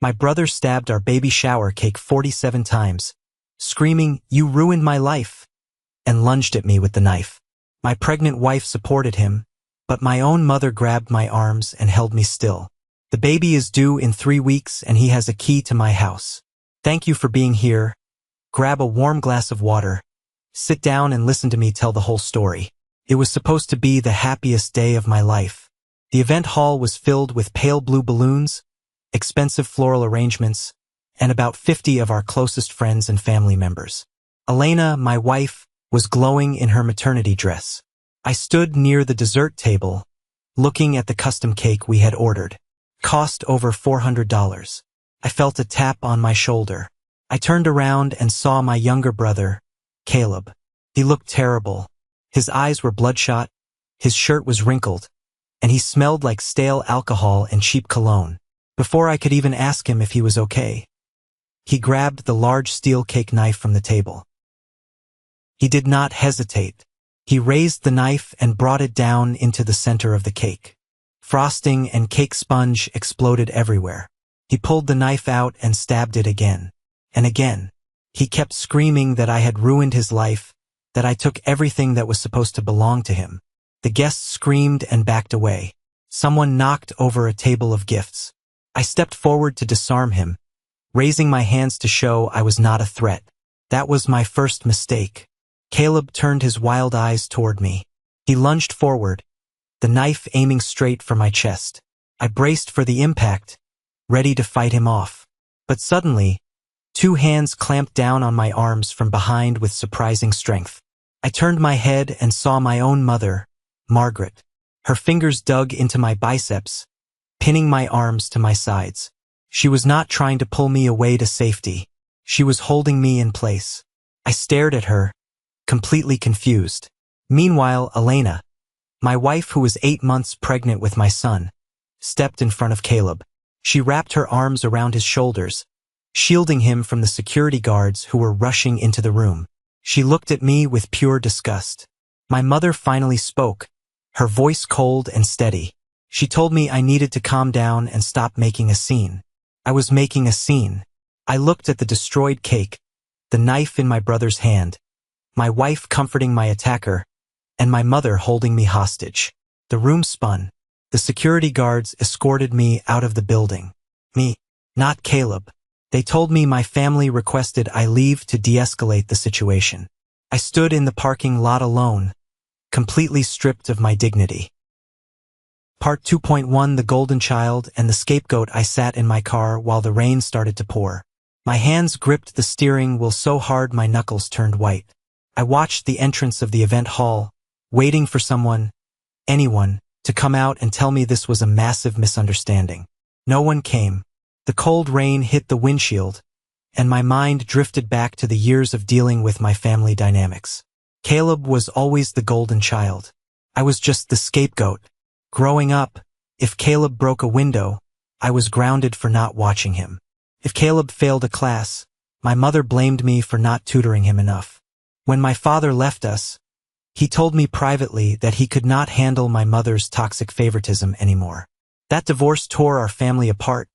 My brother stabbed our baby shower cake 47 times, screaming, "You ruined my life," and lunged at me with the knife. My pregnant wife supported him, but my own mother grabbed my arms and held me still. The baby is due in 3 weeks and he has a key to my house. Thank you for being here. Grab a warm glass of water. Sit down and listen to me tell the whole story. It was supposed to be the happiest day of my life. The event hall was filled with pale blue balloons, expensive floral arrangements, and about 50 of our closest friends and family members. Elena, my wife, was glowing in her maternity dress. I stood near the dessert table, looking at the custom cake we had ordered. Cost over $400. I felt a tap on my shoulder. I turned around and saw my younger brother, Caleb. He looked terrible. His eyes were bloodshot, his shirt was wrinkled, and he smelled like stale alcohol and cheap cologne. Before I could even ask him if he was okay, he grabbed the large steel cake knife from the table. He did not hesitate. He raised the knife and brought it down into the center of the cake. Frosting and cake sponge exploded everywhere. He pulled the knife out and stabbed it again and again. He kept screaming that I had ruined his life, that I took everything that was supposed to belong to him. The guests screamed and backed away. Someone knocked over a table of gifts. I stepped forward to disarm him, raising my hands to show I was not a threat. That was my first mistake. Caleb turned his wild eyes toward me. He lunged forward, the knife aiming straight for my chest. I braced for the impact, ready to fight him off. But suddenly, 2 hands clamped down on my arms from behind with surprising strength. I turned my head and saw my own mother, Margaret. Her fingers dug into my biceps, pinning my arms to my sides. She was not trying to pull me away to safety. She was holding me in place. I stared at her, completely confused. Meanwhile, Elena, my wife who was 8 months pregnant with my son, stepped in front of Caleb. She wrapped her arms around his shoulders, shielding him from the security guards who were rushing into the room. She looked at me with pure disgust. My mother finally spoke, her voice cold and steady. She told me I needed to calm down and stop making a scene. I was making a scene. I looked at the destroyed cake, the knife in my brother's hand, my wife comforting my attacker, and my mother holding me hostage. The room spun. The security guards escorted me out of the building. Me, not Caleb. They told me my family requested I leave to de-escalate the situation. I stood in the parking lot alone, completely stripped of my dignity. Part 2.1 The Golden Child and the Scapegoat. I sat in my car while the rain started to pour. My hands gripped the steering wheel so hard my knuckles turned white. I watched the entrance of the event hall, waiting for someone, anyone, to come out and tell me this was a massive misunderstanding. No one came. The cold rain hit the windshield, and my mind drifted back to the years of dealing with my family dynamics. Caleb was always the golden child. I was just the scapegoat. Growing up, if Caleb broke a window, I was grounded for not watching him. If Caleb failed a class, my mother blamed me for not tutoring him enough. When my father left us, he told me privately that he could not handle my mother's toxic favoritism anymore. That divorce tore our family apart,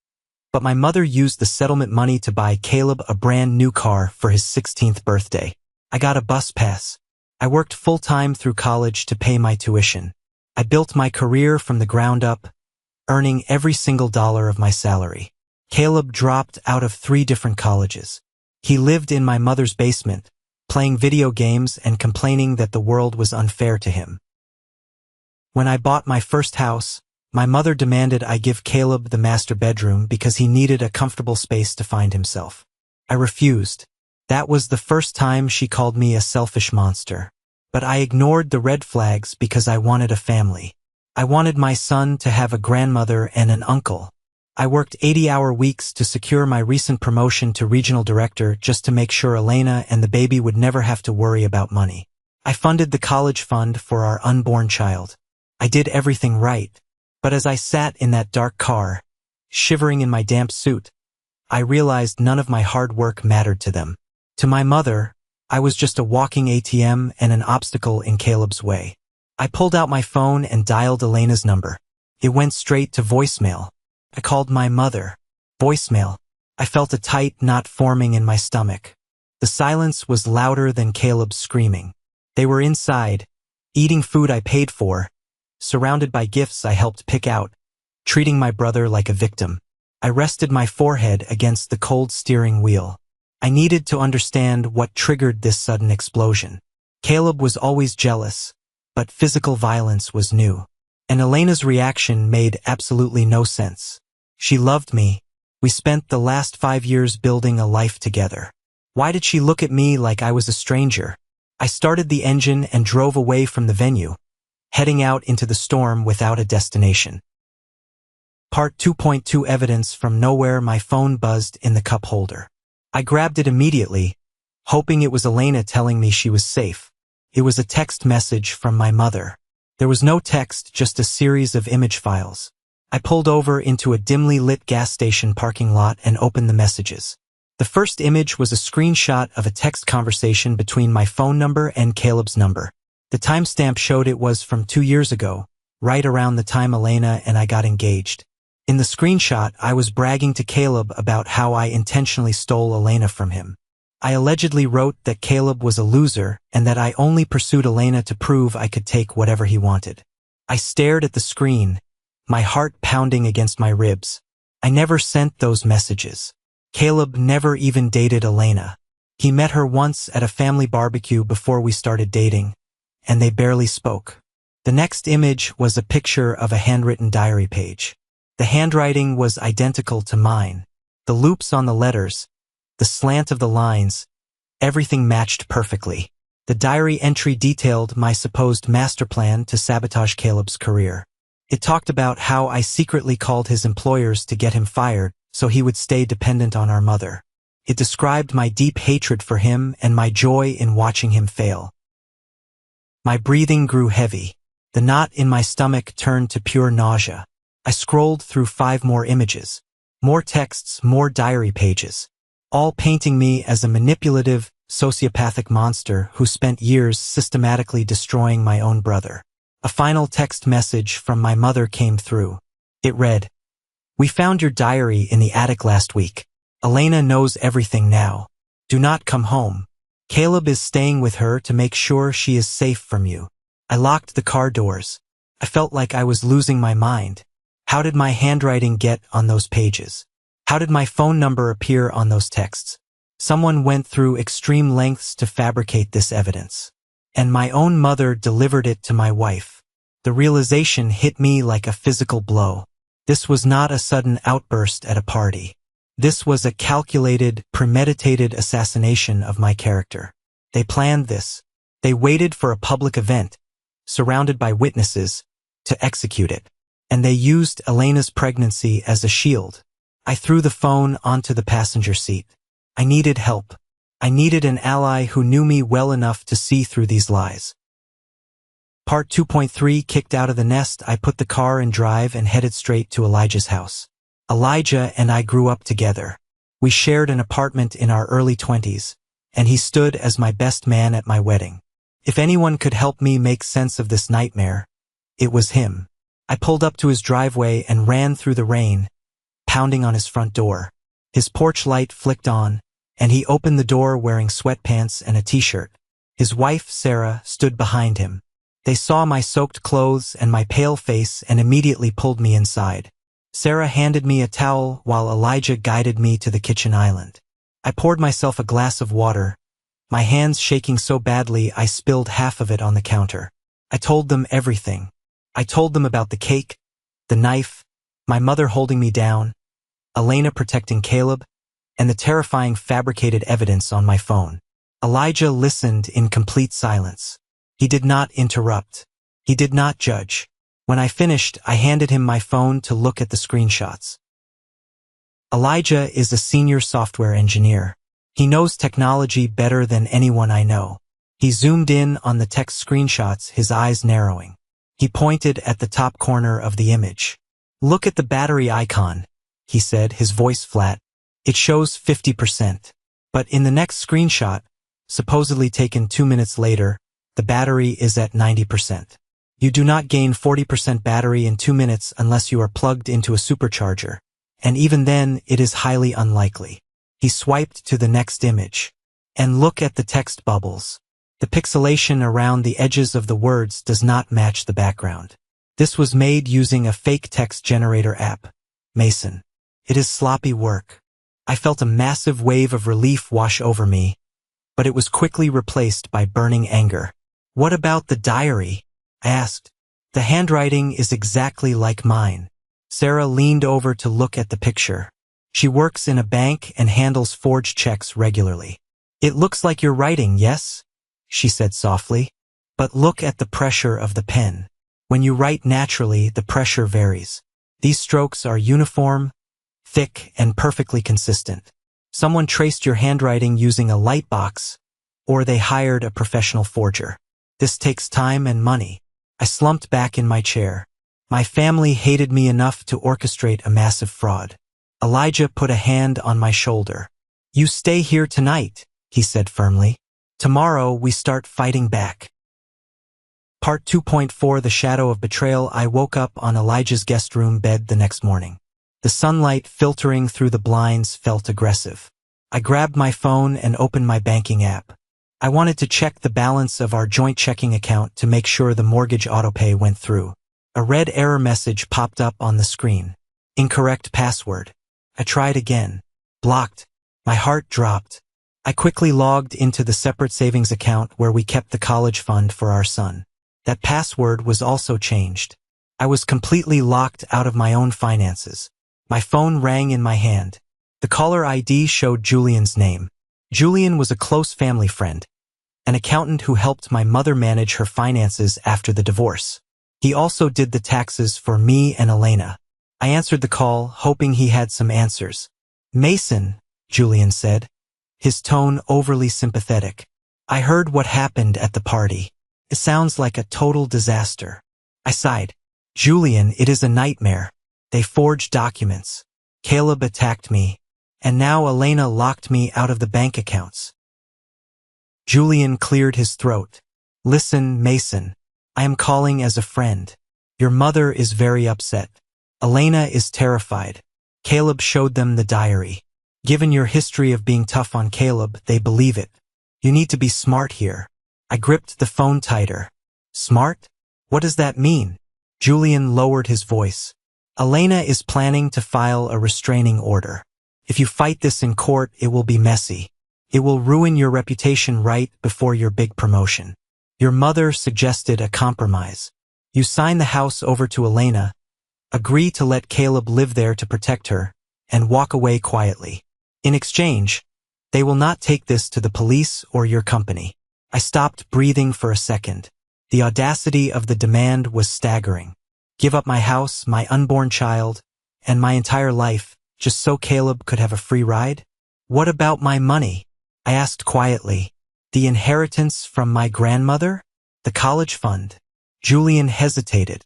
but my mother used the settlement money to buy Caleb a brand new car for his 16th birthday. I got a bus pass. I worked full-time through college to pay my tuition. I built my career from the ground up, earning every single dollar of my salary. Caleb dropped out of 3 different colleges. He lived in my mother's basement, playing video games and complaining that the world was unfair to him. When I bought my first house, my mother demanded I give Caleb the master bedroom because he needed a comfortable space to find himself. I refused. That was the first time she called me a selfish monster. But I ignored the red flags because I wanted a family. I wanted my son to have a grandmother and an uncle. I worked 80-hour weeks to secure my recent promotion to regional director just to make sure Elena and the baby would never have to worry about money. I funded the college fund for our unborn child. I did everything right. But as I sat in that dark car, shivering in my damp suit, I realized none of my hard work mattered to them. To my mother, I was just a walking ATM and an obstacle in Caleb's way. I pulled out my phone and dialed Elena's number. It went straight to voicemail. I called my mother. Voicemail. I felt a tight knot forming in my stomach. The silence was louder than Caleb's screaming. They were inside, eating food I paid for, surrounded by gifts I helped pick out, treating my brother like a victim. I rested my forehead against the cold steering wheel. I needed to understand what triggered this sudden explosion. Caleb was always jealous, but physical violence was new. And Elena's reaction made absolutely no sense. She loved me. We spent the last 5 years building a life together. Why did she look at me like I was a stranger? I started the engine and drove away from the venue, heading out into the storm without a destination. Part 2.2 Evidence from nowhere. My phone buzzed in the cup holder. I grabbed it immediately, hoping it was Elena telling me she was safe. It was a text message from my mother. There was no text, just a series of image files. I pulled over into a dimly lit gas station parking lot and opened the messages. The first image was a screenshot of a text conversation between my phone number and Caleb's number. The timestamp showed it was from 2 years ago, right around the time Elena and I got engaged. In the screenshot, I was bragging to Caleb about how I intentionally stole Elena from him. I allegedly wrote that Caleb was a loser and that I only pursued Elena to prove I could take whatever he wanted. I stared at the screen, my heart pounding against my ribs. I never sent those messages. Caleb never even dated Elena. He met her once at a family barbecue before we started dating, and they barely spoke. The next image was a picture of a handwritten diary page. The handwriting was identical to mine. The loops on the letters, the slant of the lines, everything matched perfectly. The diary entry detailed my supposed master plan to sabotage Caleb's career. It talked about how I secretly called his employers to get him fired so he would stay dependent on our mother. It described my deep hatred for him and my joy in watching him fail. My breathing grew heavy. The knot in my stomach turned to pure nausea. I scrolled through 5 more images. More texts, more diary pages. All painting me as a manipulative, sociopathic monster who spent years systematically destroying my own brother. A final text message from my mother came through. It read, "We found your diary in the attic last week. Elena knows everything now. Do not come home. Caleb is staying with her to make sure she is safe from you." I locked the car doors. I felt like I was losing my mind. How did my handwriting get on those pages? How did my phone number appear on those texts? Someone went through extreme lengths to fabricate this evidence. And my own mother delivered it to my wife. The realization hit me like a physical blow. This was not a sudden outburst at a party. This was a calculated, premeditated assassination of my character. They planned this. They waited for a public event, surrounded by witnesses, to execute it. And they used Elena's pregnancy as a shield. I threw the phone onto the passenger seat. I needed help. I needed an ally who knew me well enough to see through these lies. Part 2.3 Kicked out of the nest. I put the car in drive and headed straight to Elijah's house. Elijah and I grew up together. We shared an apartment in our early 20s, and he stood as my best man at my wedding. If anyone could help me make sense of this nightmare, it was him. I pulled up to his driveway and ran through the rain, pounding on his front door. His porch light flicked on, and he opened the door wearing sweatpants and a t-shirt. His wife, Sarah, stood behind him. They saw my soaked clothes and my pale face and immediately pulled me inside. Sarah handed me a towel while Elijah guided me to the kitchen island. I poured myself a glass of water, my hands shaking so badly I spilled half of it on the counter. I told them everything. I told them about the cake, the knife, my mother holding me down, Elena protecting Caleb, and the terrifying fabricated evidence on my phone. Elijah listened in complete silence. He did not interrupt. He did not judge. When I finished, I handed him my phone to look at the screenshots. Elijah is a senior software engineer. He knows technology better than anyone I know. He zoomed in on the text screenshots, his eyes narrowing. He pointed at the top corner of the image. "Look at the battery icon," he said, his voice flat. "It shows 50%. But in the next screenshot, supposedly taken 2 minutes later, the battery is at 90%. You do not gain 40% battery in 2 minutes unless you are plugged into a supercharger. and even then it is highly unlikely. He swiped to the next image. And look at the text bubbles. The pixelation around the edges of the words does not match the background. This was made using a fake text generator app. Mason. It is sloppy work. I felt a massive wave of relief wash over me, but it was quickly replaced by burning anger. What about the diary? I asked. The handwriting is exactly like mine. Sarah leaned over to look at the picture. She works in a bank and handles forged checks regularly. It looks like you're writing, yes? She said softly. But look at the pressure of the pen. When you write naturally, the pressure varies. These strokes are uniform, thick, and perfectly consistent. Someone traced your handwriting using a light box, or they hired a professional forger. This takes time and money. I slumped back in my chair. My family hated me enough to orchestrate a massive fraud. Elijah put a hand on my shoulder. You stay here tonight, he said firmly. Tomorrow we start fighting back. Part 2.4 The Shadow of Betrayal. I woke up on Elijah's guest room bed the next morning. The sunlight filtering through the blinds felt aggressive. I grabbed my phone and opened my banking app. I wanted to check the balance of our joint checking account to make sure the mortgage autopay went through. A red error message popped up on the screen. Incorrect password. I tried again. Blocked. My heart dropped. I quickly logged into the separate savings account where we kept the college fund for our son. That password was also changed. I was completely locked out of my own finances. My phone rang in my hand. The caller ID showed Julian's name. Julian was a close family friend, an accountant who helped my mother manage her finances after the divorce. He also did the taxes for me and Elena. I answered the call, hoping he had some answers. Mason, Julian said, his tone overly sympathetic. I heard what happened at the party. It sounds like a total disaster. I sighed. Julian, it is a nightmare. They forged documents. Caleb attacked me. And now Elena locked me out of the bank accounts. Julian cleared his throat. Listen, Mason. I am calling as a friend. Your mother is very upset. Elena is terrified. Caleb showed them the diary. Given your history of being tough on Caleb, they believe it. You need to be smart here. I gripped the phone tighter. Smart? What does that mean? Julian lowered his voice. Elena is planning to file a restraining order. If you fight this in court, it will be messy. It will ruin your reputation right before your big promotion. Your mother suggested a compromise. You sign the house over to Elena, agree to let Caleb live there to protect her, and walk away quietly. In exchange, they will not take this to the police or your company. I stopped breathing for a second. The audacity of the demand was staggering. Give up my house, my unborn child, and my entire life, just so Caleb could have a free ride? What about my money? I asked quietly. The inheritance from my grandmother? The college fund? Julian hesitated.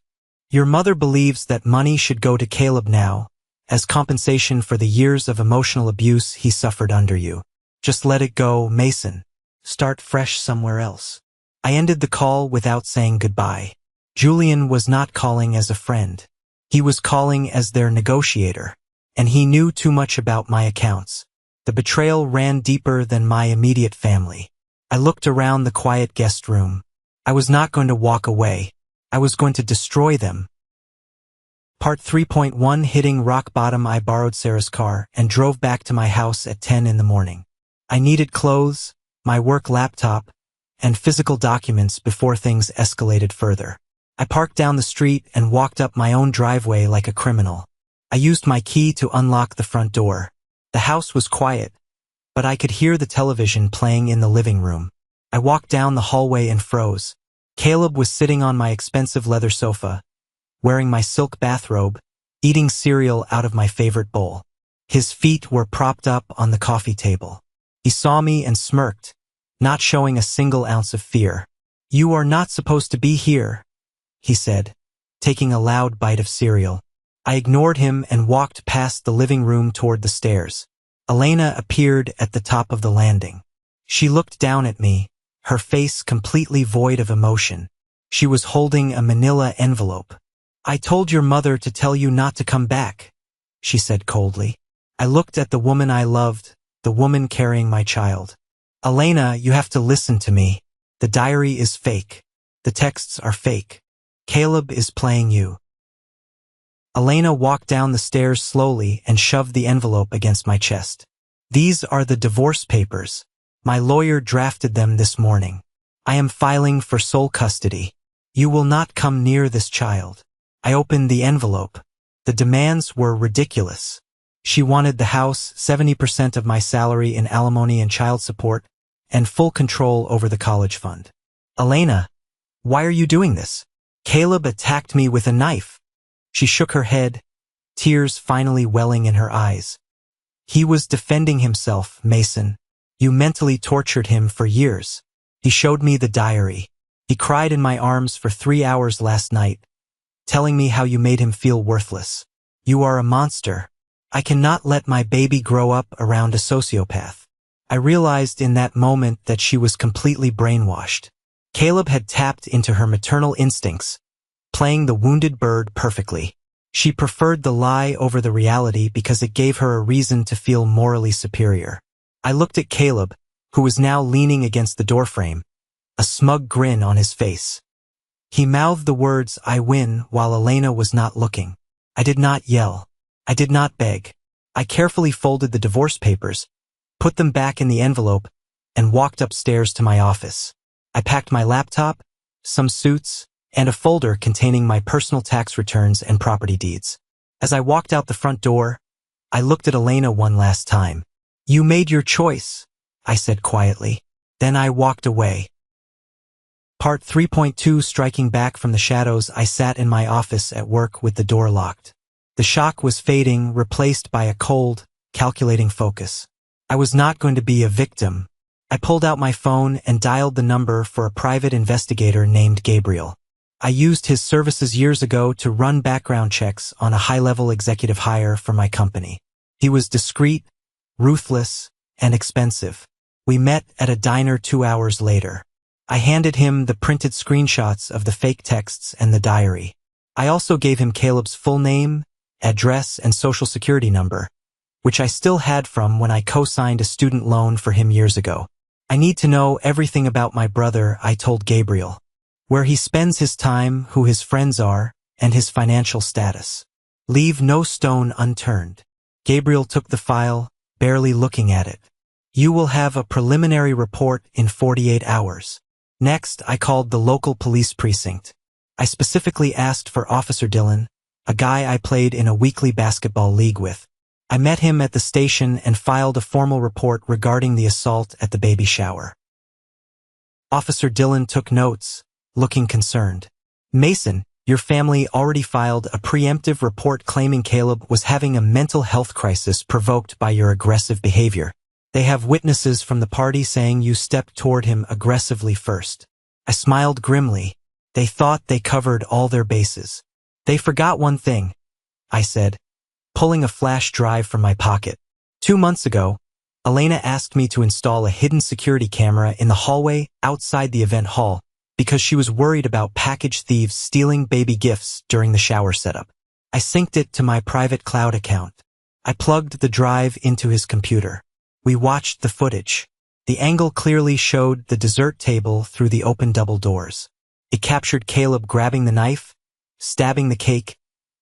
Your mother believes that money should go to Caleb now, as compensation for the years of emotional abuse he suffered under you. Just let it go, Mason. Start fresh somewhere else. I ended the call without saying goodbye. Julian was not calling as a friend. He was calling as their negotiator, and he knew too much about my accounts. The betrayal ran deeper than my immediate family. I looked around the quiet guest room. I was not going to walk away. I was going to destroy them. Part 3.1 Hitting rock bottom. I borrowed Sarah's car and drove back to my house at 10 in the morning. I needed clothes, my work laptop, and physical documents before things escalated further. I parked down the street and walked up my own driveway like a criminal. I used my key to unlock the front door. The house was quiet, but I could hear the television playing in the living room. I walked down the hallway and froze. Caleb was sitting on my expensive leather sofa, wearing my silk bathrobe, eating cereal out of my favorite bowl. His feet were propped up on the coffee table. He saw me and smirked, not showing a single ounce of fear. You are not supposed to be here, he said, taking a loud bite of cereal. I ignored him and walked past the living room toward the stairs. Elena appeared at the top of the landing. She looked down at me, her face completely void of emotion. She was holding a manila envelope. I told your mother to tell you not to come back. she said coldly. I looked at the woman I loved, the woman carrying my child. Elena, you have to listen to me. The diary is fake. The texts are fake. Caleb is playing you. Elena walked down the stairs slowly and shoved the envelope against my chest. These are the divorce papers. My lawyer drafted them this morning. I am filing for sole custody. You will not come near this child. I opened the envelope. The demands were ridiculous. She wanted the house, 70% of my salary in alimony and child support, and full control over the college fund. Elena, why are you doing this? Caleb attacked me with a knife. She shook her head, tears finally welling in her eyes. He was defending himself, Mason. You mentally tortured him for years. He showed me the diary. He cried in my arms for 3 hours last night, telling me how you made him feel worthless. You are a monster. I cannot let my baby grow up around a sociopath. I realized in that moment that she was completely brainwashed. Caleb had tapped into her maternal instincts, playing the wounded bird perfectly. She preferred the lie over the reality because it gave her a reason to feel morally superior. I looked at Caleb, who was now leaning against the doorframe, a smug grin on his face. He mouthed the words, I win, while Elena was not looking. I did not yell. I did not beg. I carefully folded the divorce papers, put them back in the envelope, and walked upstairs to my office. I packed my laptop, some suits, and a folder containing my personal tax returns and property deeds. As I walked out the front door, I looked at Elena one last time. You made your choice, I said quietly. Then I walked away. Part 3.2 Striking back from the shadows, I sat in my office at work with the door locked. The shock was fading, replaced by a cold, calculating focus. I was not going to be a victim. I pulled out my phone and dialed the number for a private investigator named Gabriel. I used his services years ago to run background checks on a high-level executive hire for my company. He was discreet, ruthless, and expensive. We met at a diner 2 hours later. I handed him the printed screenshots of the fake texts and the diary. I also gave him Caleb's full name, address, and social security number, which I still had from when I co-signed a student loan for him years ago. I need to know everything about my brother, I told Gabriel. Where he spends his time, who his friends are, and his financial status. Leave no stone unturned. Gabriel took the file, barely looking at it. You will have a preliminary report in 48 hours. Next, I called the local police precinct. I specifically asked for Officer Dillon, a guy I played in a weekly basketball league with. I met him at the station and filed a formal report regarding the assault at the baby shower. Officer Dillon took notes, looking concerned. Mason, your family already filed a preemptive report claiming Caleb was having a mental health crisis provoked by your aggressive behavior. They have witnesses from the party saying you stepped toward him aggressively first. I smiled grimly. They thought they covered all their bases. They forgot one thing, I said, pulling a flash drive from my pocket. 2 months ago, Elena asked me to install a hidden security camera in the hallway outside the event hall because she was worried about package thieves stealing baby gifts during the shower setup. I synced it to my private cloud account. I plugged the drive into his computer. We watched the footage. The angle clearly showed the dessert table through the open double doors. It captured Caleb grabbing the knife, stabbing the cake,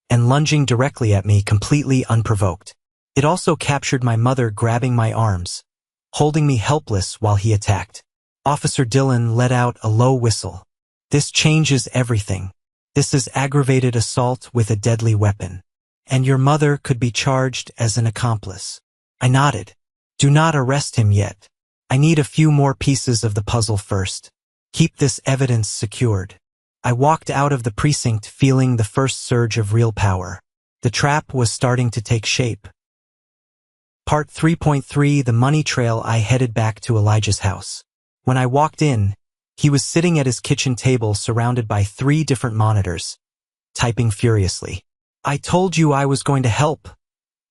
and lunging directly at me completely unprovoked. It also captured my mother grabbing my arms, holding me helpless while he attacked. Officer Dillon let out a low whistle. This changes everything. This is aggravated assault with a deadly weapon. And your mother could be charged as an accomplice. I nodded. Do not arrest him yet. I need a few more pieces of the puzzle first. Keep this evidence secured. I walked out of the precinct feeling the first surge of real power. The trap was starting to take shape. Part 3.3 The money trail. I headed back to Elijah's house. When I walked in, he was sitting at his kitchen table surrounded by 3 different monitors, typing furiously. I told you I was going to help,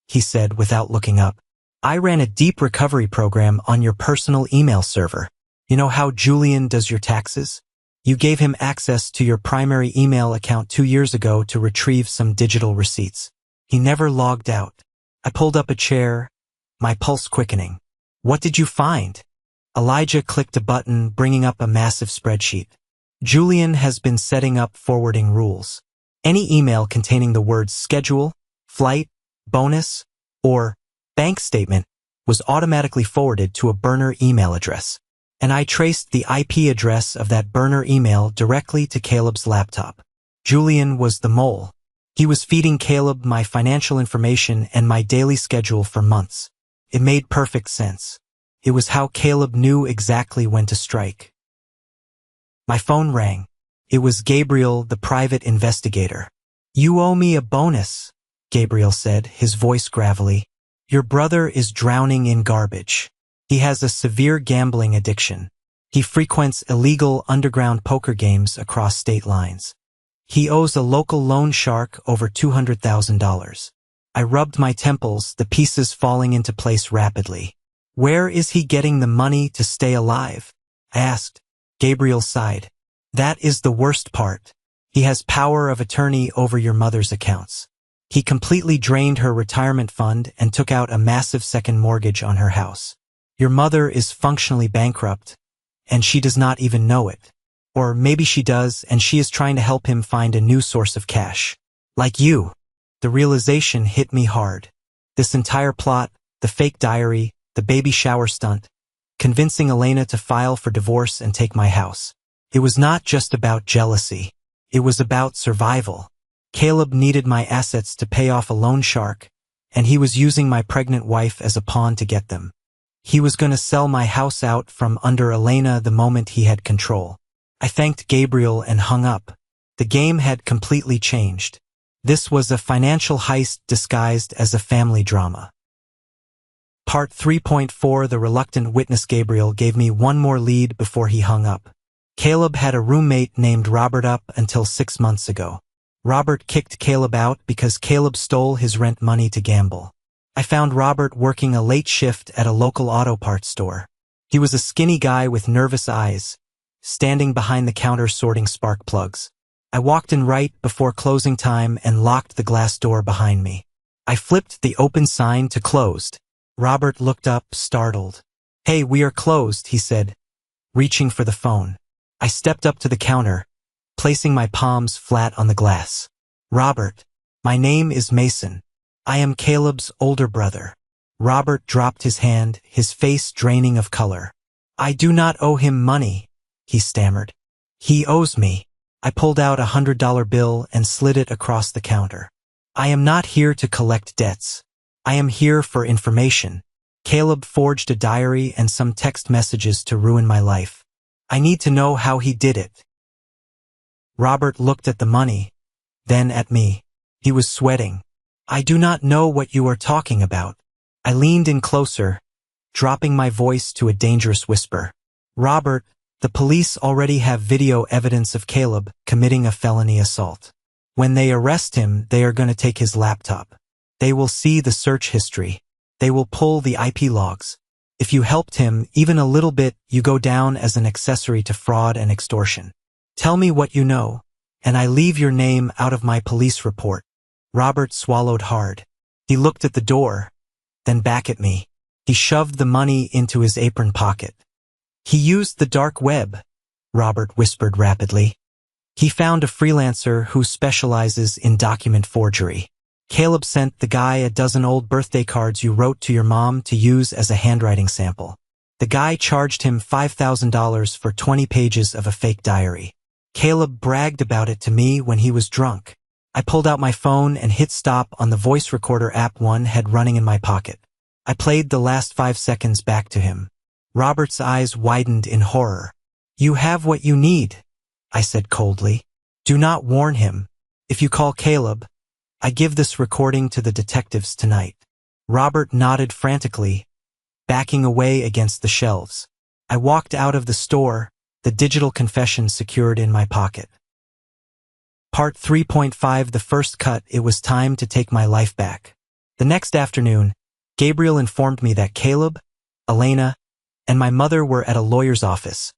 he said without looking up. I ran a deep recovery program on your personal email server. You know how Julian does your taxes? You gave him access to your primary email account 2 years ago to retrieve some digital receipts. He never logged out. I pulled up a chair, my pulse quickening. What did you find? Elijah clicked a button, bringing up a massive spreadsheet. Julian has been setting up forwarding rules. Any email containing the words schedule, flight, bonus, or bank statement was automatically forwarded to a burner email address. And I traced the IP address of that burner email directly to Caleb's laptop. Julian was the mole. He was feeding Caleb my financial information and my daily schedule for months. It made perfect sense. It was how Caleb knew exactly when to strike. My phone rang. It was Gabriel, the private investigator. You owe me a bonus, Gabriel said, his voice gravelly. Your brother is drowning in garbage. He has a severe gambling addiction. He frequents illegal underground poker games across state lines. He owes a local loan shark over $200,000. I rubbed my temples, the pieces falling into place rapidly. Where is he getting the money to stay alive? I asked. Gabriel sighed. That is the worst part. He has power of attorney over your mother's accounts. He completely drained her retirement fund and took out a massive second mortgage on her house. Your mother is functionally bankrupt, and she does not even know it. Or maybe she does, and she is trying to help him find a new source of cash. Like you. The realization hit me hard. This entire plot, the fake diary, the baby shower stunt, convincing Elena to file for divorce and take my house. It was not just about jealousy. It was about survival. Caleb needed my assets to pay off a loan shark, and he was using my pregnant wife as a pawn to get them. He was going to sell my house out from under Elena the moment he had control. I thanked Gabriel and hung up. The game had completely changed. This was a financial heist disguised as a family drama. Part 3.4 The reluctant witness. Gabriel gave me one more lead before he hung up. Caleb had a roommate named Robert up until 6 months ago. Robert kicked Caleb out because Caleb stole his rent money to gamble. I found Robert working a late shift at a local auto parts store. He was a skinny guy with nervous eyes, standing behind the counter sorting spark plugs. I walked in right before closing time and locked the glass door behind me. I flipped the open sign to closed. Robert looked up, startled. Hey, we are closed, he said, reaching for the phone. I stepped up to the counter, placing my palms flat on the glass. Robert, my name is Mason. I am Caleb's older brother. Robert dropped his hand, his face draining of color. I do not owe him money, he stammered. He owes me. I pulled out $100 bill and slid it across the counter. I am not here to collect debts. I am here for information. Caleb forged a diary and some text messages to ruin my life. I need to know how he did it. Robert looked at the money, then at me. He was sweating. I do not know what you are talking about. I leaned in closer, dropping my voice to a dangerous whisper. Robert, the police already have video evidence of Caleb committing a felony assault. When they arrest him, they are going to take his laptop. They will see the search history. They will pull the IP logs. If you helped him even a little bit, you go down as an accessory to fraud and extortion. Tell me what you know, and I leave your name out of my police report. Robert swallowed hard. He looked at the door, then back at me. He shoved the money into his apron pocket. He used the dark web, Robert whispered rapidly. He found a freelancer who specializes in document forgery. Caleb sent the guy a dozen old birthday cards you wrote to your mom to use as a handwriting sample. The guy charged him $5,000 for 20 pages of a fake diary. Caleb bragged about it to me when he was drunk. I pulled out my phone and hit stop on the voice recorder app one had running in my pocket. I played the last 5 seconds back to him. Robert's eyes widened in horror. You have what you need, I said coldly. Do not warn him. If you call Caleb, I give this recording to the detectives tonight. Robert nodded frantically, backing away against the shelves. I walked out of the store, the digital confession secured in my pocket. Part 3.5 The first cut. It was time to take my life back. The next afternoon, Gabriel informed me that Caleb, Elena, and my mother were at a lawyer's office,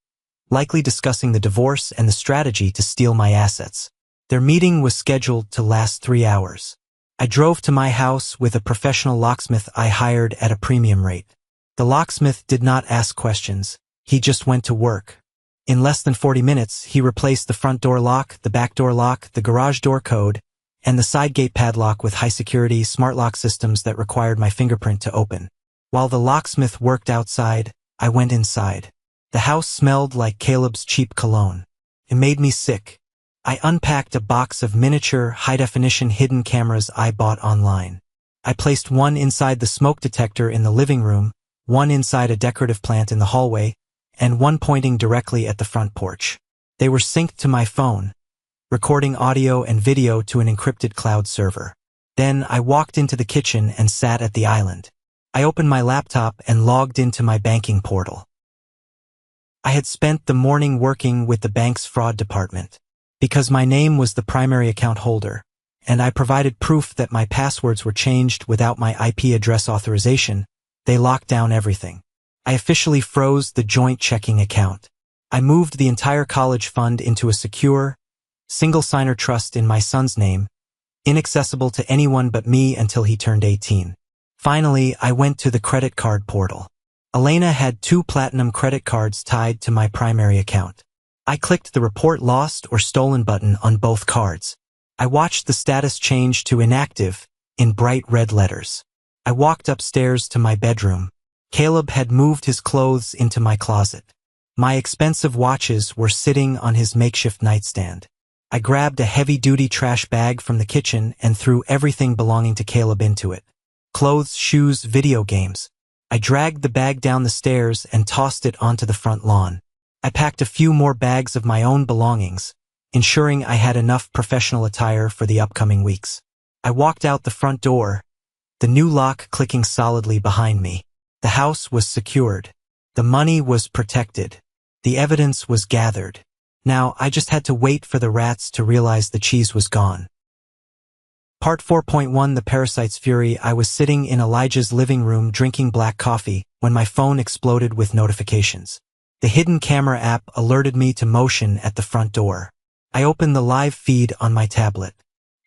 likely discussing the divorce and the strategy to steal my assets. Their meeting was scheduled to last 3 hours. I drove to my house with a professional locksmith I hired at a premium rate. The locksmith did not ask questions. He just went to work. In less than 40 minutes, he replaced the front door lock, the back door lock, the garage door code, and the side gate padlock with high-security, smart lock systems that required my fingerprint to open. While the locksmith worked outside, I went inside. The house smelled like Caleb's cheap cologne. It made me sick. I unpacked a box of miniature, high-definition hidden cameras I bought online. I placed one inside the smoke detector in the living room, one inside a decorative plant in the hallway, and one pointing directly at the front porch. They were synced to my phone, recording audio and video to an encrypted cloud server. Then I walked into the kitchen and sat at the island. I opened my laptop and logged into my banking portal. I had spent the morning working with the bank's fraud department. Because my name was the primary account holder, and I provided proof that my passwords were changed without my IP address authorization, they locked down everything. I officially froze the joint checking account. I moved the entire college fund into a secure, single-signer trust in my son's name, inaccessible to anyone but me until he turned 18. Finally, I went to the credit card portal. Elena had 2 platinum credit cards tied to my primary account. I clicked the Report Lost or Stolen button on both cards. I watched the status change to inactive in bright red letters. I walked upstairs to my bedroom. Caleb had moved his clothes into my closet. My expensive watches were sitting on his makeshift nightstand. I grabbed a heavy-duty trash bag from the kitchen and threw everything belonging to Caleb into it. Clothes, shoes, video games. I dragged the bag down the stairs and tossed it onto the front lawn. I packed a few more bags of my own belongings, ensuring I had enough professional attire for the upcoming weeks. I walked out the front door, the new lock clicking solidly behind me. The house was secured. The money was protected. The evidence was gathered. Now, I just had to wait for the rats to realize the cheese was gone. Part 4.1 The Parasites Fury. I was sitting in Elijah's living room drinking black coffee when my phone exploded with notifications. The hidden camera app alerted me to motion at the front door. I opened the live feed on my tablet.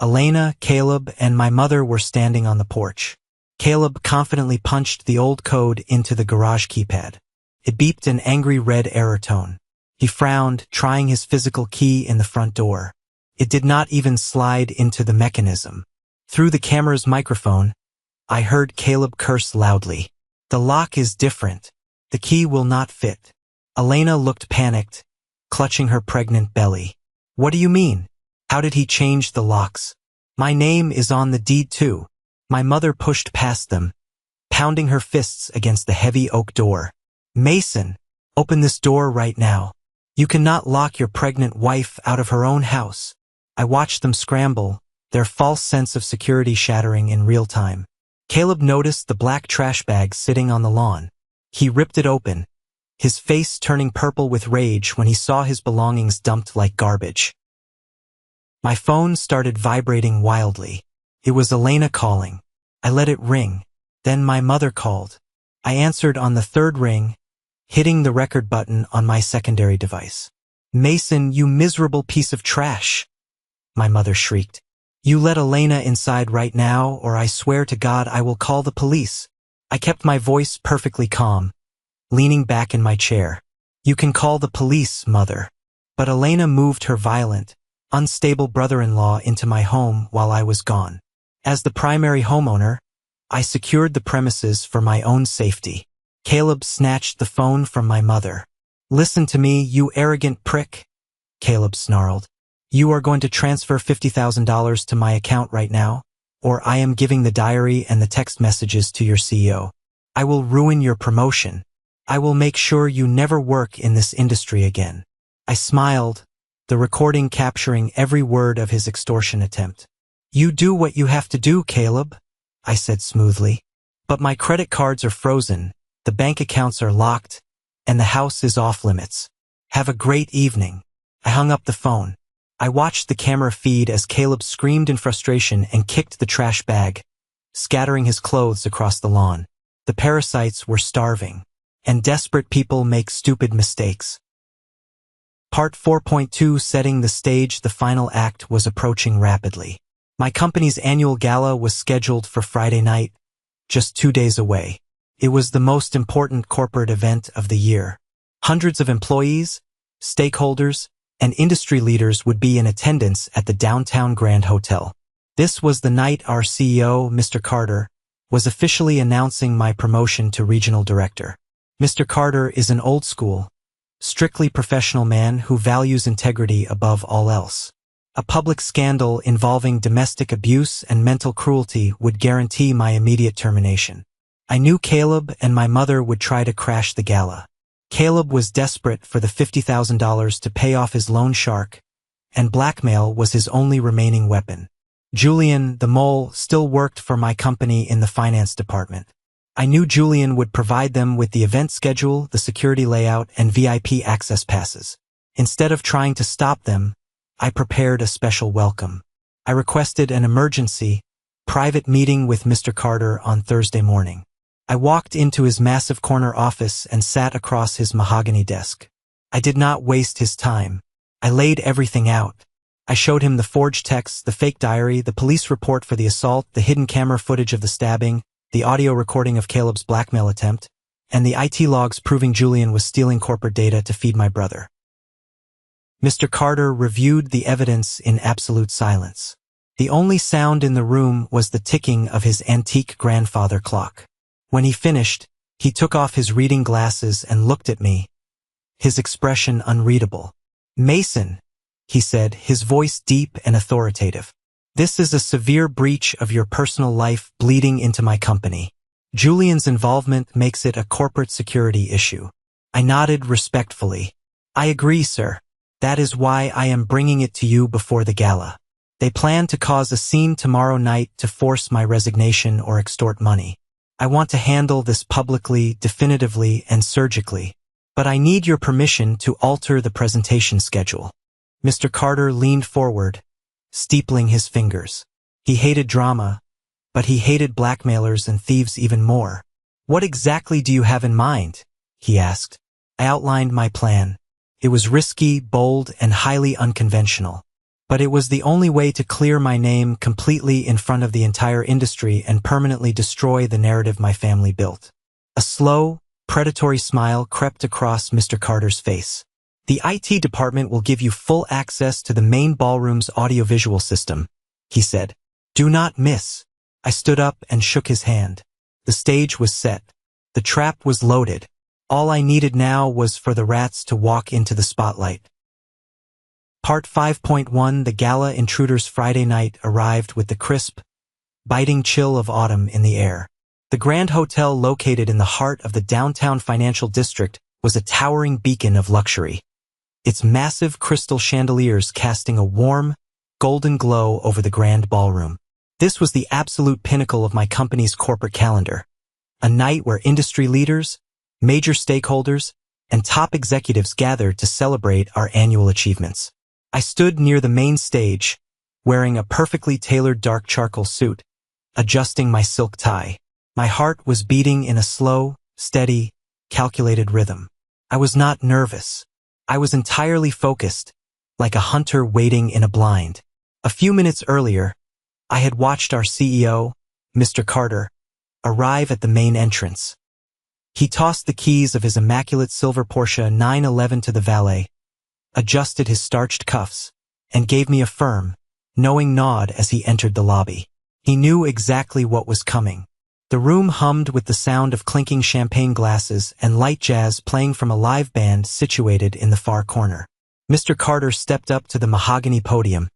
Elena, Caleb, and my mother were standing on the porch. Caleb confidently punched the old code into the garage keypad. It beeped an angry red error tone. He frowned, trying his physical key in the front door. It did not even slide into the mechanism. Through the camera's microphone, I heard Caleb curse loudly. "The lock is different. The key will not fit." Elena looked panicked, clutching her pregnant belly. "What do you mean? How did he change the locks? My name is on the deed too." My mother pushed past them, pounding her fists against the heavy oak door. "Mason, open this door right now. You cannot lock your pregnant wife out of her own house." I watched them scramble, their false sense of security shattering in real time. Caleb noticed the black trash bag sitting on the lawn. He ripped it open, his face turning purple with rage when he saw his belongings dumped like garbage. My phone started vibrating wildly. It was Elena calling. I let it ring. Then my mother called. I answered on the third ring, hitting the record button on my secondary device. "Mason, you miserable piece of trash!" my mother shrieked. "You let Elena inside right now, or I swear to God I will call the police." I kept my voice perfectly calm, leaning back in my chair. "You can call the police, mother." But Elena moved her violent, unstable brother-in-law into my home while I was gone. As the primary homeowner, I secured the premises for my own safety. Caleb snatched the phone from my mother. "Listen to me, you arrogant prick," Caleb snarled. "You are going to transfer $50,000 to my account right now, or I am giving the diary and the text messages to your CEO. I will ruin your promotion. I will make sure you never work in this industry again." I smiled, the recording capturing every word of his extortion attempt. "You do what you have to do, Caleb," I said smoothly. "But my credit cards are frozen, the bank accounts are locked, and the house is off limits. Have a great evening." I hung up the phone. I watched the camera feed as Caleb screamed in frustration and kicked the trash bag, scattering his clothes across the lawn. The parasites were starving, and desperate people make stupid mistakes. Part 4.2 Setting the stage. The final act was approaching rapidly. My company's annual gala was scheduled for Friday night, just 2 days away. It was the most important corporate event of the year. Hundreds of employees, stakeholders, and industry leaders would be in attendance at the downtown Grand Hotel. This was the night our CEO, Mr. Carter, was officially announcing my promotion to regional director. Mr. Carter is an old-school, strictly professional man who values integrity above all else. A public scandal involving domestic abuse and mental cruelty would guarantee my immediate termination. I knew Caleb and my mother would try to crash the gala. Caleb was desperate for the $50,000 to pay off his loan shark, and blackmail was his only remaining weapon. Julian, the mole, still worked for my company in the finance department. I knew Julian would provide them with the event schedule, the security layout, and VIP access passes. Instead of trying to stop them, I prepared a special welcome. I requested an emergency, private meeting with Mr. Carter on Thursday morning. I walked into his massive corner office and sat across his mahogany desk. I did not waste his time. I laid everything out. I showed him the forged texts, the fake diary, the police report for the assault, the hidden camera footage of the stabbing, the audio recording of Caleb's blackmail attempt, and the IT logs proving Julian was stealing corporate data to feed my brother. Mr. Carter reviewed the evidence in absolute silence. The only sound in the room was the ticking of his antique grandfather clock. When he finished, he took off his reading glasses and looked at me, his expression unreadable. "Mason," he said, his voice deep and authoritative. "This is a severe breach of your personal life bleeding into my company. Julian's involvement makes it a corporate security issue." I nodded respectfully. "I agree, sir. That is why I am bringing it to you before the gala. They plan to cause a scene tomorrow night to force my resignation or extort money. I want to handle this publicly, definitively, and surgically. But I need your permission to alter the presentation schedule." Mr. Carter leaned forward, steepling his fingers. He hated drama, but he hated blackmailers and thieves even more. "What exactly do you have in mind?" he asked. I outlined my plan. It was risky, bold, and highly unconventional. But it was the only way to clear my name completely in front of the entire industry and permanently destroy the narrative my family built. A slow, predatory smile crept across Mr. Carter's face. "The IT department will give you full access to the main ballroom's audiovisual system," he said. "Do not miss." I stood up and shook his hand. The stage was set. The trap was loaded. All I needed now was for the rats to walk into the spotlight. Part 5.1 The Gala Intruders. Friday night arrived with the crisp, biting chill of autumn in the air. The Grand Hotel, located in the heart of the downtown financial district, was a towering beacon of luxury, its massive crystal chandeliers casting a warm, golden glow over the grand ballroom. This was the absolute pinnacle of my company's corporate calendar, a night where industry leaders, major stakeholders, and top executives gathered to celebrate our annual achievements. I stood near the main stage, wearing a perfectly tailored dark charcoal suit, adjusting my silk tie. My heart was beating in a slow, steady, calculated rhythm. I was not nervous. I was entirely focused, like a hunter waiting in a blind. A few minutes earlier, I had watched our CEO, Mr. Carter, arrive at the main entrance. He tossed the keys of his immaculate silver Porsche 911 to the valet, adjusted his starched cuffs, and gave me a firm, knowing nod as he entered the lobby. He knew exactly what was coming. The room hummed with the sound of clinking champagne glasses and light jazz playing from a live band situated in the far corner. Mr. Carter stepped up to the mahogany podium,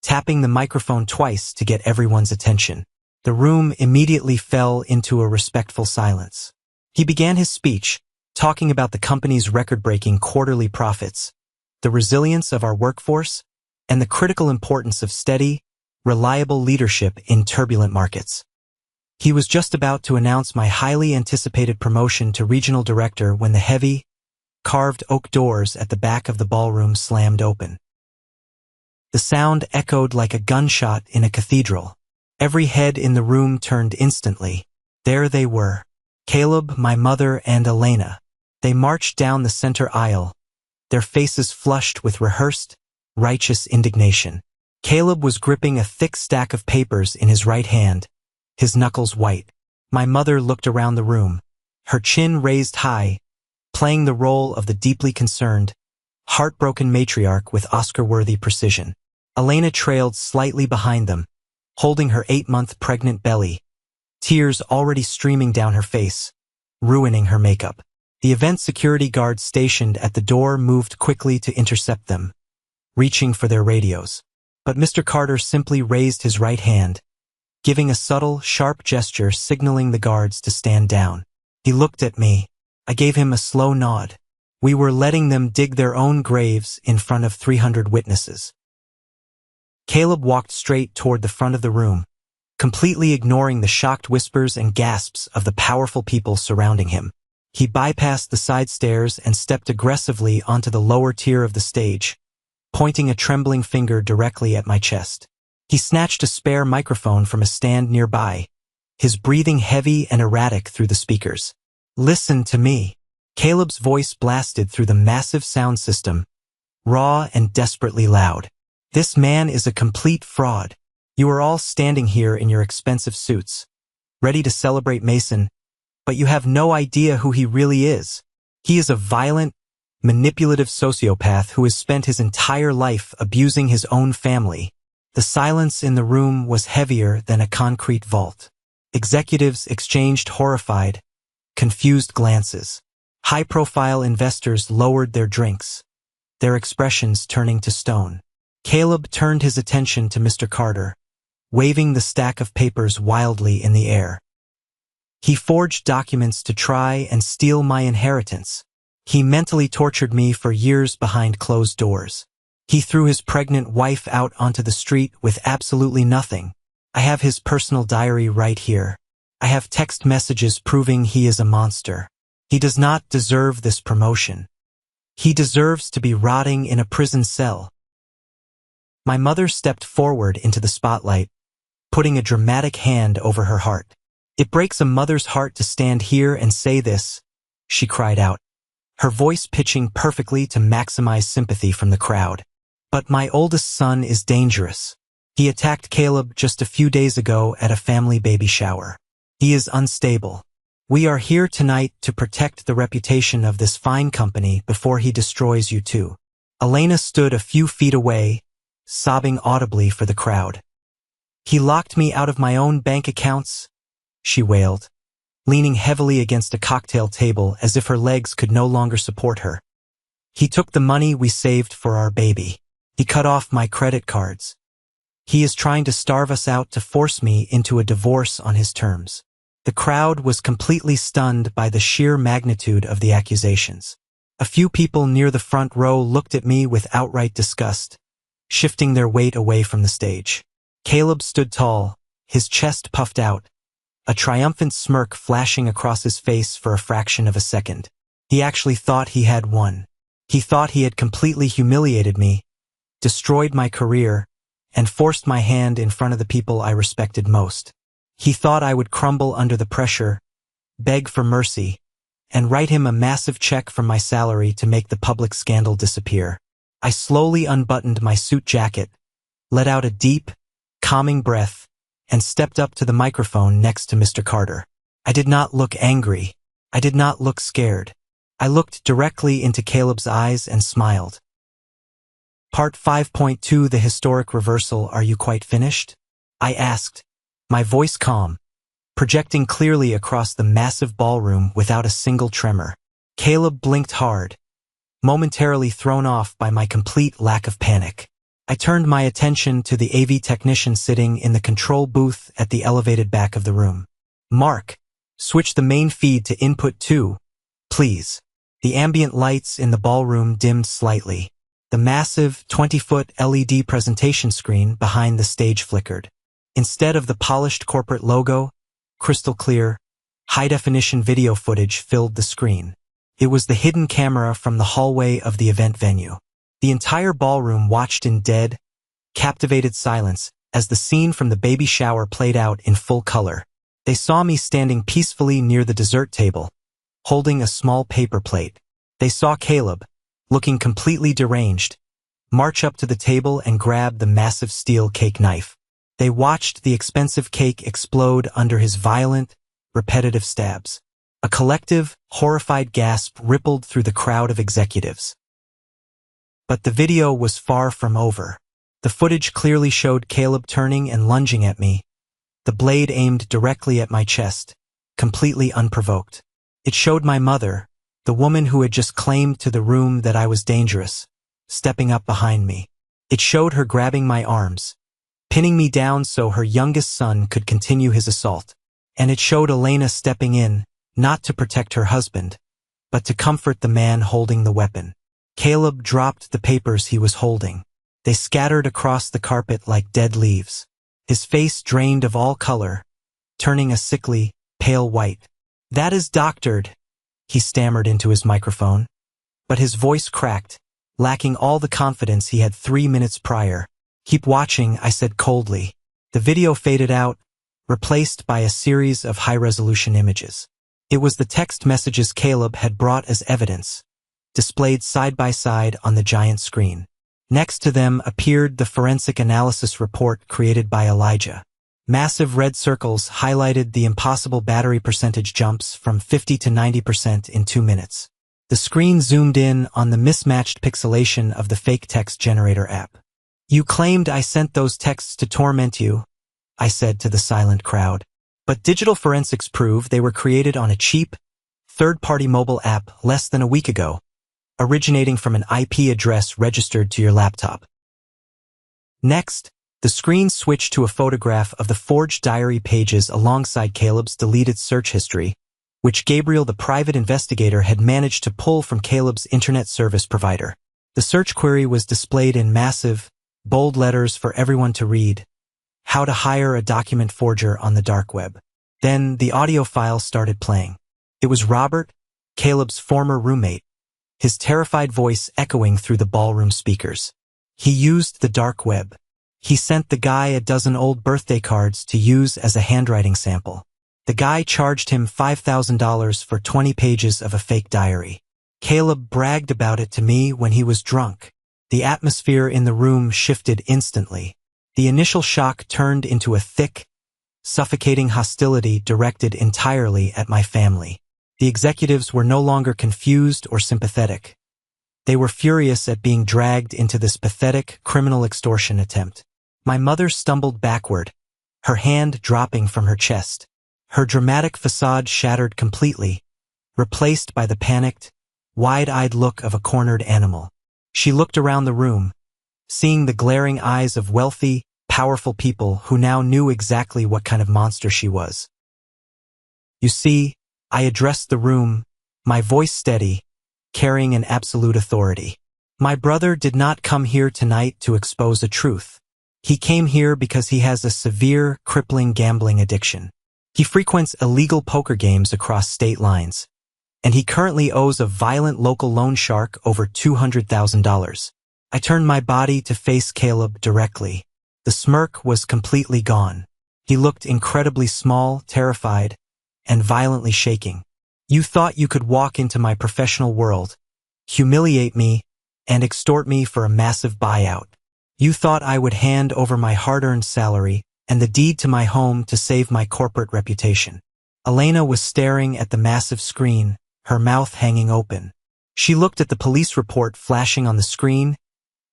tapping the microphone twice to get everyone's attention. The room immediately fell into a respectful silence. He began his speech, talking about the company's record-breaking quarterly profits, the resilience of our workforce, and the critical importance of steady, reliable leadership in turbulent markets. He was just about to announce my highly anticipated promotion to regional director when the heavy, carved oak doors at the back of the ballroom slammed open. The sound echoed like a gunshot in a cathedral. Every head in the room turned instantly. There they were, Caleb, my mother, and Elena. They marched down the center aisle, their faces flushed with rehearsed, righteous indignation. Caleb was gripping a thick stack of papers in his right hand, his knuckles white. My mother looked around the room, her chin raised high, playing the role of the deeply concerned, heartbroken matriarch with Oscar-worthy precision. Elena trailed slightly behind them, holding her 8-month pregnant belly, tears already streaming down her face, ruining her makeup. The event security guards stationed at the door moved quickly to intercept them, reaching for their radios. But Mr. Carter simply raised his right hand, giving a subtle, sharp gesture signaling the guards to stand down. He looked at me. I gave him a slow nod. We were letting them dig their own graves in front of 300 witnesses. Caleb walked straight toward the front of the room, completely ignoring the shocked whispers and gasps of the powerful people surrounding him. He bypassed the side stairs and stepped aggressively onto the lower tier of the stage, pointing a trembling finger directly at my chest. He snatched a spare microphone from a stand nearby, his breathing heavy and erratic through the speakers. "Listen to me." Caleb's voice blasted through the massive sound system, raw and desperately loud. "This man is a complete fraud. You are all standing here in your expensive suits, ready to celebrate Mason, but you have no idea who he really is. He is a violent, manipulative sociopath who has spent his entire life abusing his own family." The silence in the room was heavier than a concrete vault. Executives exchanged horrified, confused glances. High-profile investors lowered their drinks, their expressions turning to stone. Caleb turned his attention to Mr. Carter, waving the stack of papers wildly in the air. He forged documents to try and steal my inheritance. He mentally tortured me for years behind closed doors. He threw his pregnant wife out onto the street with absolutely nothing. I have his personal diary right here. I have text messages proving he is a monster. He does not deserve this promotion. He deserves to be rotting in a prison cell. My mother stepped forward into the spotlight, putting a dramatic hand over her heart. "It breaks a mother's heart to stand here and say this," she cried out, her voice pitching perfectly to maximize sympathy from the crowd. "But my oldest son is dangerous. He attacked Caleb just a few days ago at a family baby shower. He is unstable. We are here tonight to protect the reputation of this fine company before he destroys you too." Elena stood a few feet away, sobbing audibly for the crowd. "He locked me out of my own bank accounts," she wailed, leaning heavily against a cocktail table as if her legs could no longer support her. "He took the money we saved for our baby. He cut off my credit cards. He is trying to starve us out to force me into a divorce on his terms." The crowd was completely stunned by the sheer magnitude of the accusations. A few people near the front row looked at me with outright disgust, shifting their weight away from the stage. Caleb stood tall, his chest puffed out, a triumphant smirk flashing across his face for a fraction of a second. He actually thought he had won. He thought he had completely humiliated me, destroyed my career, and forced my hand in front of the people I respected most. He thought I would crumble under the pressure, beg for mercy, and write him a massive check from my salary to make the public scandal disappear. I slowly unbuttoned my suit jacket, let out a deep, calming breath, and stepped up to the microphone next to Mr. Carter. I did not look angry. I did not look scared. I looked directly into Caleb's eyes and smiled. "Part 5.2 The Historic Reversal. Are you quite finished?" I asked, my voice calm, projecting clearly across the massive ballroom without a single tremor. Caleb blinked hard, momentarily thrown off by my complete lack of panic. I turned my attention to the AV technician sitting in the control booth at the elevated back of the room. "Mark, switch the main feed to input 2, please." The ambient lights in the ballroom dimmed slightly. The massive 20-foot LED presentation screen behind the stage flickered. Instead of the polished corporate logo, crystal clear, high-definition video footage filled the screen. It was the hidden camera from the hallway of the event venue. The entire ballroom watched in dead, captivated silence as the scene from the baby shower played out in full color. They saw me standing peacefully near the dessert table, holding a small paper plate. They saw Caleb, looking completely deranged, march up to the table and grab the massive steel cake knife. They watched the expensive cake explode under his violent, repetitive stabs. A collective, horrified gasp rippled through the crowd of executives. But the video was far from over. The footage clearly showed Caleb turning and lunging at me, the blade aimed directly at my chest, completely unprovoked. It showed my mother, the woman who had just claimed to the room that I was dangerous, stepping up behind me. It showed her grabbing my arms, pinning me down so her youngest son could continue his assault. And it showed Elena stepping in, not to protect her husband, but to comfort the man holding the weapon. Caleb dropped the papers he was holding. They scattered across the carpet like dead leaves. His face drained of all color, turning a sickly, pale white. "That is doctored," he stammered into his microphone. But his voice cracked, lacking all the confidence he had 3 minutes prior. "Keep watching," I said coldly. The video faded out, replaced by a series of high-resolution images. It was the text messages Caleb had brought as evidence, displayed side by side on the giant screen. Next to them appeared the forensic analysis report created by Elijah. Massive red circles highlighted the impossible battery percentage jumps from 50 to 90% in 2 minutes. The screen zoomed in on the mismatched pixelation of the fake text generator app. "You claimed I sent those texts to torment you," I said to the silent crowd. "But digital forensics prove they were created on a cheap, third-party mobile app less than a week ago, originating from an IP address registered to your laptop." Next, the screen switched to a photograph of the forged diary pages alongside Caleb's deleted search history, which Gabriel, the private investigator, had managed to pull from Caleb's internet service provider. The search query was displayed in massive, bold letters for everyone to read: "How to hire a document forger on the dark web." Then the audio file started playing. It was Robert, Caleb's former roommate, his terrified voice echoing through the ballroom speakers. He used the dark web. He sent the guy a dozen old birthday cards to use as a handwriting sample. The guy charged him $5,000 for 20 pages of a fake diary. Caleb bragged about it to me when he was drunk. The atmosphere in the room shifted instantly. The initial shock turned into a thick, suffocating hostility directed entirely at my family. The executives were no longer confused or sympathetic. They were furious at being dragged into this pathetic criminal extortion attempt. My mother stumbled backward, her hand dropping from her chest. Her dramatic facade shattered completely, replaced by the panicked, wide-eyed look of a cornered animal. She looked around the room, seeing the glaring eyes of wealthy, powerful people who now knew exactly what kind of monster she was. "You see," I addressed the room, my voice steady, carrying an absolute authority. "My brother did not come here tonight to expose a truth. He came here because he has a severe, crippling gambling addiction. He frequents illegal poker games across state lines, and he currently owes a violent local loan shark over $200,000. I turned my body to face Caleb directly. The smirk was completely gone. He looked incredibly small, terrified, and violently shaking. "You thought you could walk into my professional world, humiliate me, and extort me for a massive buyout. You thought I would hand over my hard-earned salary and the deed to my home to save my corporate reputation." Elena was staring at the massive screen, her mouth hanging open. She looked at the police report flashing on the screen,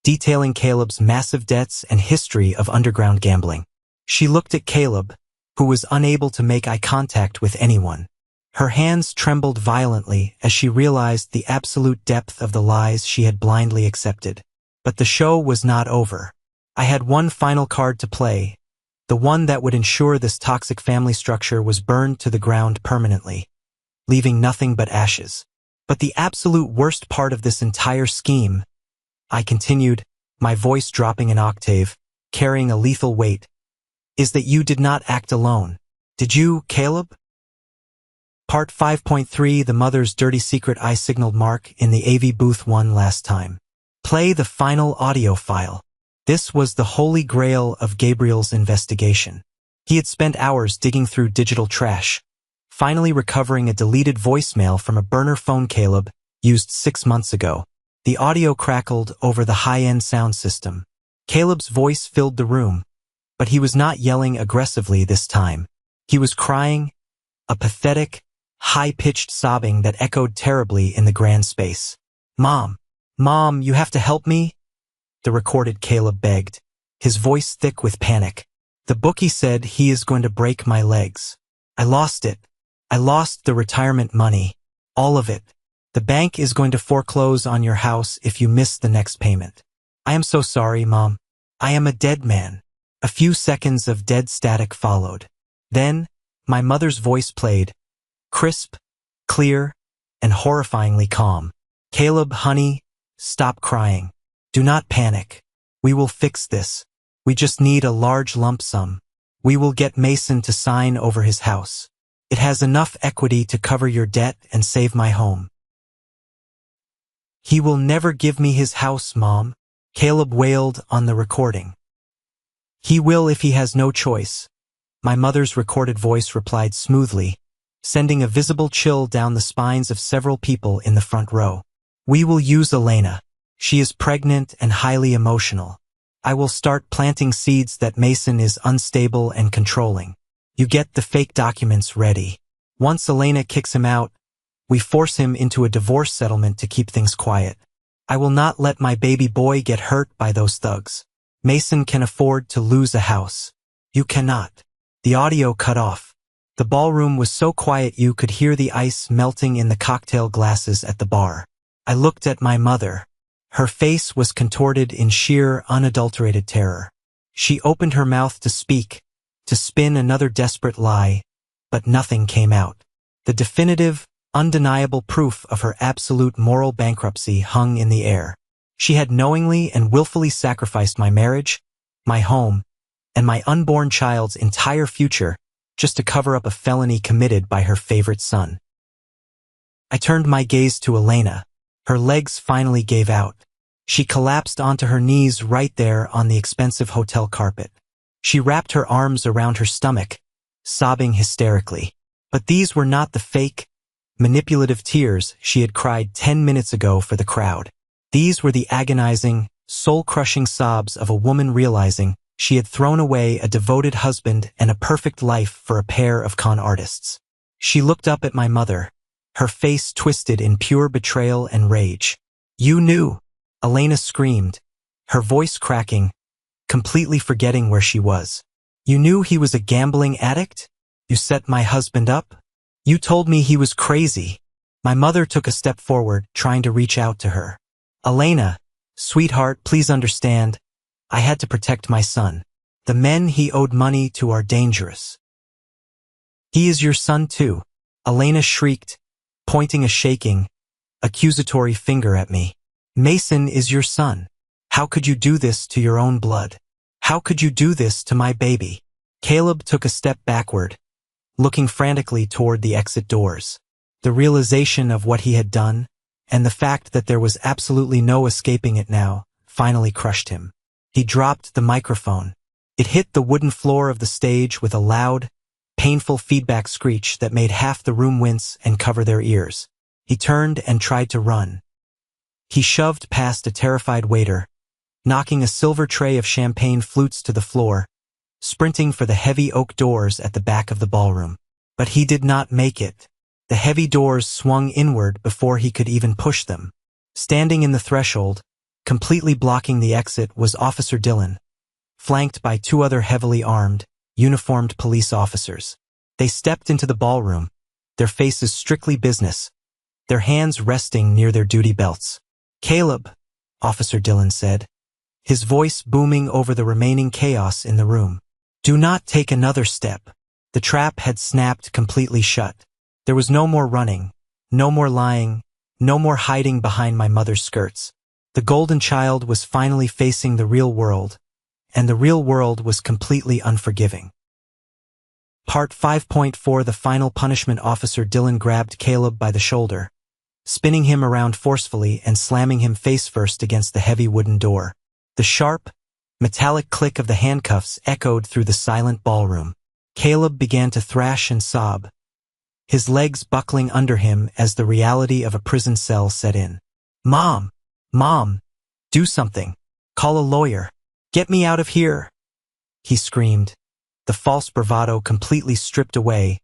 detailing Caleb's massive debts and history of underground gambling. She looked at Caleb, who was unable to make eye contact with anyone. Her hands trembled violently as she realized the absolute depth of the lies she had blindly accepted. But the show was not over. I had one final card to play, the one that would ensure this toxic family structure was burned to the ground permanently, leaving nothing but ashes. "But the absolute worst part of this entire scheme," I continued, my voice dropping an octave, carrying a lethal weight, "is that you did not act alone. Did you, Caleb?" Part 5.3 The Mother's Dirty Secret. I signaled Mark in the AV booth one last time. "Play the final audio file." This was the holy grail of Gabriel's investigation. He had spent hours digging through digital trash, finally recovering a deleted voicemail from a burner phone Caleb used 6 months ago. The audio crackled over the high-end sound system. Caleb's voice filled the room, but he was not yelling aggressively this time. He was crying, a pathetic, high-pitched sobbing that echoed terribly in the grand space. "Mom! Mom, you have to help me!" the recorded Caleb begged, his voice thick with panic. "The bookie said he is going to break my legs. I lost it. I lost the retirement money. All of it. The bank is going to foreclose on your house if you miss the next payment. I am so sorry, Mom. I am a dead man." A few seconds of dead static followed. Then, my mother's voice played, crisp, clear, and horrifyingly calm. "Caleb, honey, stop crying. Do not panic. We will fix this. We just need a large lump sum. We will get Mason to sign over his house. It has enough equity to cover your debt and save my home." "He will never give me his house, Mom," Caleb wailed on the recording. "He will if he has no choice," my mother's recorded voice replied smoothly, sending a visible chill down the spines of several people in the front row. "We will use Elena. She is pregnant and highly emotional. I will start planting seeds that Mason is unstable and controlling. You get the fake documents ready. Once Elena kicks him out, we force him into a divorce settlement to keep things quiet. I will not let my baby boy get hurt by those thugs. Mason can afford to lose a house. You cannot." The audio cut off. The ballroom was so quiet you could hear the ice melting in the cocktail glasses at the bar. I looked at my mother. Her face was contorted in sheer, unadulterated terror. She opened her mouth to speak, to spin another desperate lie, but nothing came out. The definitive, undeniable proof of her absolute moral bankruptcy hung in the air. She had knowingly and willfully sacrificed my marriage, my home, and my unborn child's entire future just to cover up a felony committed by her favorite son. I turned my gaze to Elena. Her legs finally gave out. She collapsed onto her knees right there on the expensive hotel carpet. She wrapped her arms around her stomach, sobbing hysterically. But these were not the fake, manipulative tears she had cried 10 minutes ago for the crowd. These were the agonizing, soul-crushing sobs of a woman realizing she had thrown away a devoted husband and a perfect life for a pair of con artists. She looked up at my mother, her face twisted in pure betrayal and rage. "You knew!" Elena screamed, her voice cracking, completely forgetting where she was. "You knew he was a gambling addict? You set my husband up? You told me he was crazy." My mother took a step forward, trying to reach out to her. "Elena, sweetheart, please understand. I had to protect my son. The men he owed money to are dangerous." "He is your son too," Elena shrieked, pointing a shaking, accusatory finger at me. "Mason is your son. How could you do this to your own blood? How could you do this to my baby?" Caleb took a step backward, looking frantically toward the exit doors. The realization of what he had done, and the fact that there was absolutely no escaping it now, finally crushed him. He dropped the microphone. It hit the wooden floor of the stage with a loud, painful feedback screech that made half the room wince and cover their ears. He turned and tried to run. He shoved past a terrified waiter, knocking a silver tray of champagne flutes to the floor, sprinting for the heavy oak doors at the back of the ballroom. But he did not make it. The heavy doors swung inward before he could even push them. Standing in the threshold, completely blocking the exit, was Officer Dillon, flanked by two other heavily armed, uniformed police officers. They stepped into the ballroom, their faces strictly business, their hands resting near their duty belts. "Caleb," Officer Dillon said, his voice booming over the remaining chaos in the room. "Do not take another step." The trap had snapped completely shut. There was no more running, no more lying, no more hiding behind my mother's skirts. The golden child was finally facing the real world, and the real world was completely unforgiving. Part 5.4 The Final Punishment. Officer Dillon grabbed Caleb by the shoulder, spinning him around forcefully and slamming him face first against the heavy wooden door. The sharp, metallic click of the handcuffs echoed through the silent ballroom. Caleb began to thrash and sob, his legs buckling under him as the reality of a prison cell set in. "Mom! "Mom, do something. Call a lawyer. Get me out of here," he screamed, the false bravado completely stripped away,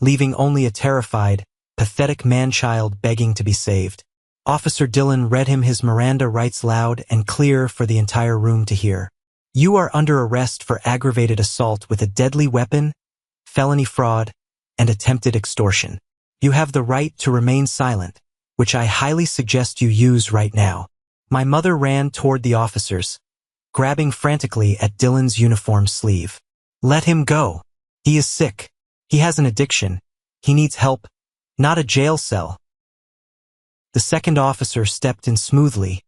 leaving only a terrified, pathetic man-child begging to be saved. Officer Dillon read him his Miranda rights loud and clear for the entire room to hear. "You are under arrest for aggravated assault with a deadly weapon, felony fraud, and attempted extortion. You have the right to remain silent, which I highly suggest you use right now." My mother ran toward the officers, grabbing frantically at Dillon's uniform sleeve. "Let him go. He is sick. He has an addiction. He needs help, not a jail cell." The second officer stepped in smoothly,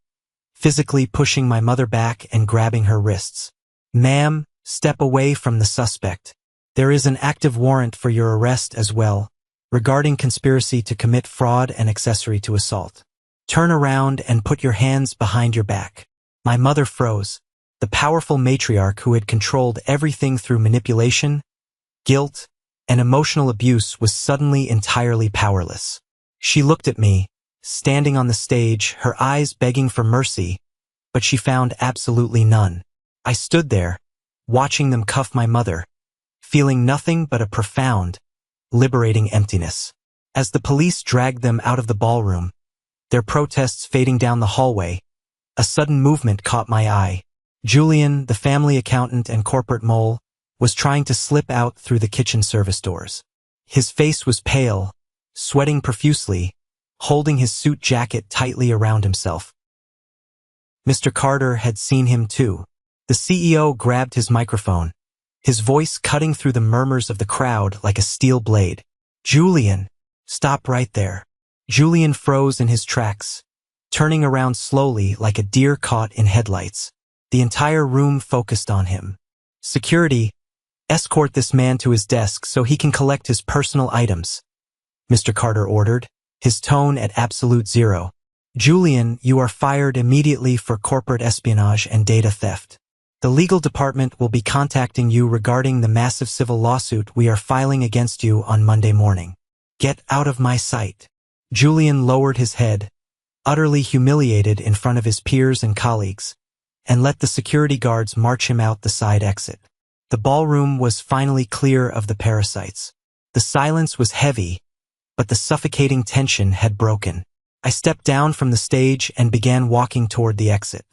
physically pushing my mother back and grabbing her wrists. "Ma'am, step away from the suspect. There is an active warrant for your arrest as well, regarding conspiracy to commit fraud and accessory to assault. Turn around and put your hands behind your back." My mother froze. The powerful matriarch who had controlled everything through manipulation, guilt, and emotional abuse was suddenly entirely powerless. She looked at me, standing on the stage, her eyes begging for mercy, but she found absolutely none. I stood there, watching them cuff my mother, feeling nothing but a profound, liberating emptiness. As the police dragged them out of the ballroom, their protests fading down the hallway, a sudden movement caught my eye. Julian, the family accountant and corporate mole, was trying to slip out through the kitchen service doors. His face was pale, sweating profusely, holding his suit jacket tightly around himself. Mr. Carter had seen him too. The CEO grabbed his microphone, his voice cutting through the murmurs of the crowd like a steel blade. "Julian, stop right there." Julian froze in his tracks, turning around slowly like a deer caught in headlights. The entire room focused on him. "Security, escort this man to his desk so he can collect his personal items," Mr. Carter ordered, his tone at absolute zero. "Julian, you are fired immediately for corporate espionage and data theft. The legal department will be contacting you regarding the massive civil lawsuit we are filing against you on Monday morning. Get out of my sight." Julian lowered his head, utterly humiliated in front of his peers and colleagues, and let the security guards march him out the side exit. The ballroom was finally clear of the parasites. The silence was heavy, but the suffocating tension had broken. I stepped down from the stage and began walking toward the exit.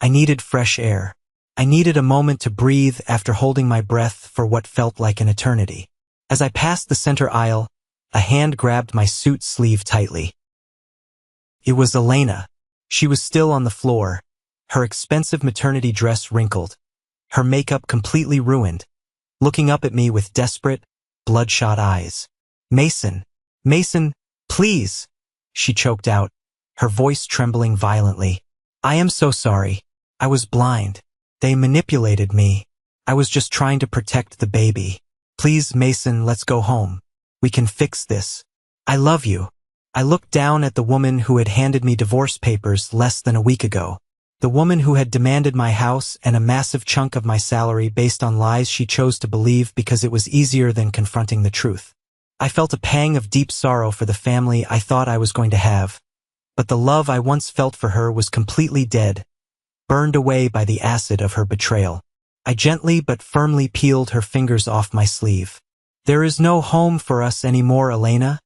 I needed fresh air. I needed a moment to breathe after holding my breath for what felt like an eternity. As I passed the center aisle, a hand grabbed my suit sleeve tightly. It was Elena. She was still on the floor, her expensive maternity dress wrinkled, her makeup completely ruined, looking up at me with desperate, bloodshot eyes. Mason, please," she choked out, her voice trembling violently. "I am so sorry. I was blind. They manipulated me. I was just trying to protect the baby. Please, Mason, let's go home. We can fix this. I love you." I looked down at the woman who had handed me divorce papers less than a week ago. The woman who had demanded my house and a massive chunk of my salary based on lies she chose to believe because it was easier than confronting the truth. I felt a pang of deep sorrow for the family I thought I was going to have, but the love I once felt for her was completely dead, burned away by the acid of her betrayal. I gently but firmly peeled her fingers off my sleeve. "There is no home for us anymore, Elena,"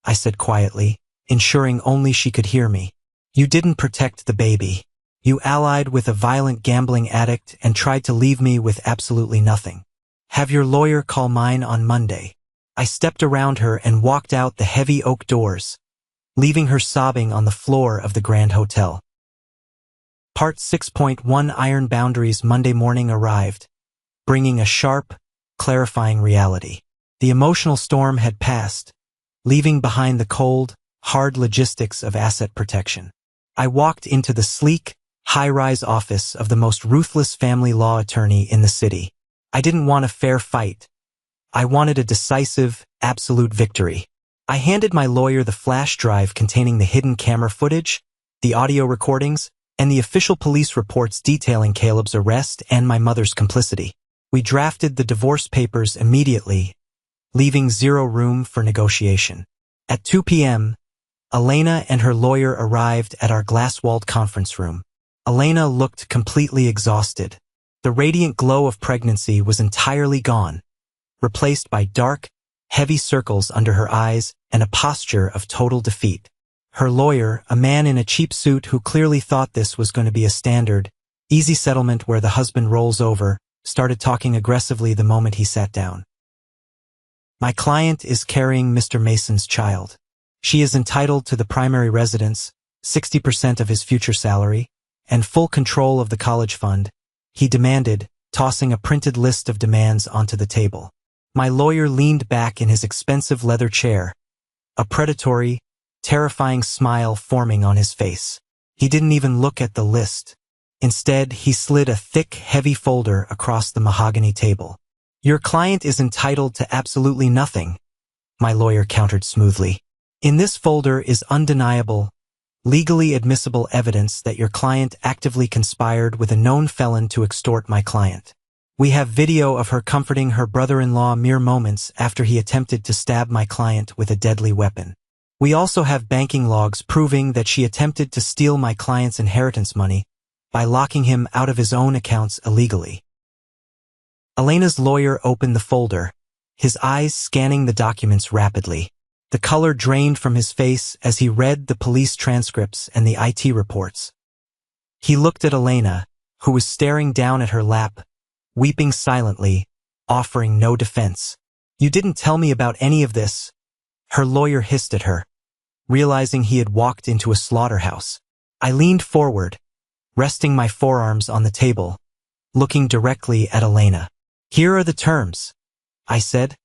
I said quietly, ensuring only she could hear me. "You didn't protect the baby. You allied with a violent gambling addict and tried to leave me with absolutely nothing. Have your lawyer call mine on Monday." I stepped around her and walked out the heavy oak doors, leaving her sobbing on the floor of the Grand Hotel. Part 6.1 Iron Boundaries Monday morning arrived, bringing a sharp, clarifying reality. The emotional storm had passed, leaving behind the cold, hard logistics of asset protection. I walked into the sleek, high-rise office of the most ruthless family law attorney in the city. I didn't want a fair fight. I wanted a decisive, absolute victory. I handed my lawyer the flash drive containing the hidden camera footage, the audio recordings, and the official police reports detailing Caleb's arrest and my mother's complicity. We drafted the divorce papers immediately, leaving zero room for negotiation. At 2 p.m., Elena and her lawyer arrived at our glass-walled conference room. Elena looked completely exhausted. The radiant glow of pregnancy was entirely gone, replaced by dark, heavy circles under her eyes and a posture of total defeat. Her lawyer, a man in a cheap suit who clearly thought this was going to be a standard, easy settlement where the husband rolls over, started talking aggressively the moment he sat down. My client is carrying Mr. Mason's child. She is entitled to the primary residence, 60% of his future salary, and full control of the college fund, he demanded, tossing a printed list of demands onto the table. My lawyer leaned back in his expensive leather chair, a predatory, terrifying smile forming on his face. He didn't even look at the list. Instead, he slid a thick, heavy folder across the mahogany table. Your client is entitled to absolutely nothing, my lawyer countered smoothly. In this folder is undeniable, legally admissible evidence that your client actively conspired with a known felon to extort my client. We have video of her comforting her brother-in-law mere moments after he attempted to stab my client with a deadly weapon. We also have banking logs proving that she attempted to steal my client's inheritance money by locking him out of his own accounts illegally. Elena's lawyer opened the folder, his eyes scanning the documents rapidly. The color drained from his face as he read the police transcripts and the IT reports. He looked at Elena, who was staring down at her lap, weeping silently, offering no defense. You didn't tell me about any of this, her lawyer hissed at her, realizing he had walked into a slaughterhouse. I leaned forward, resting my forearms on the table, looking directly at Elena. Here are the terms, I said,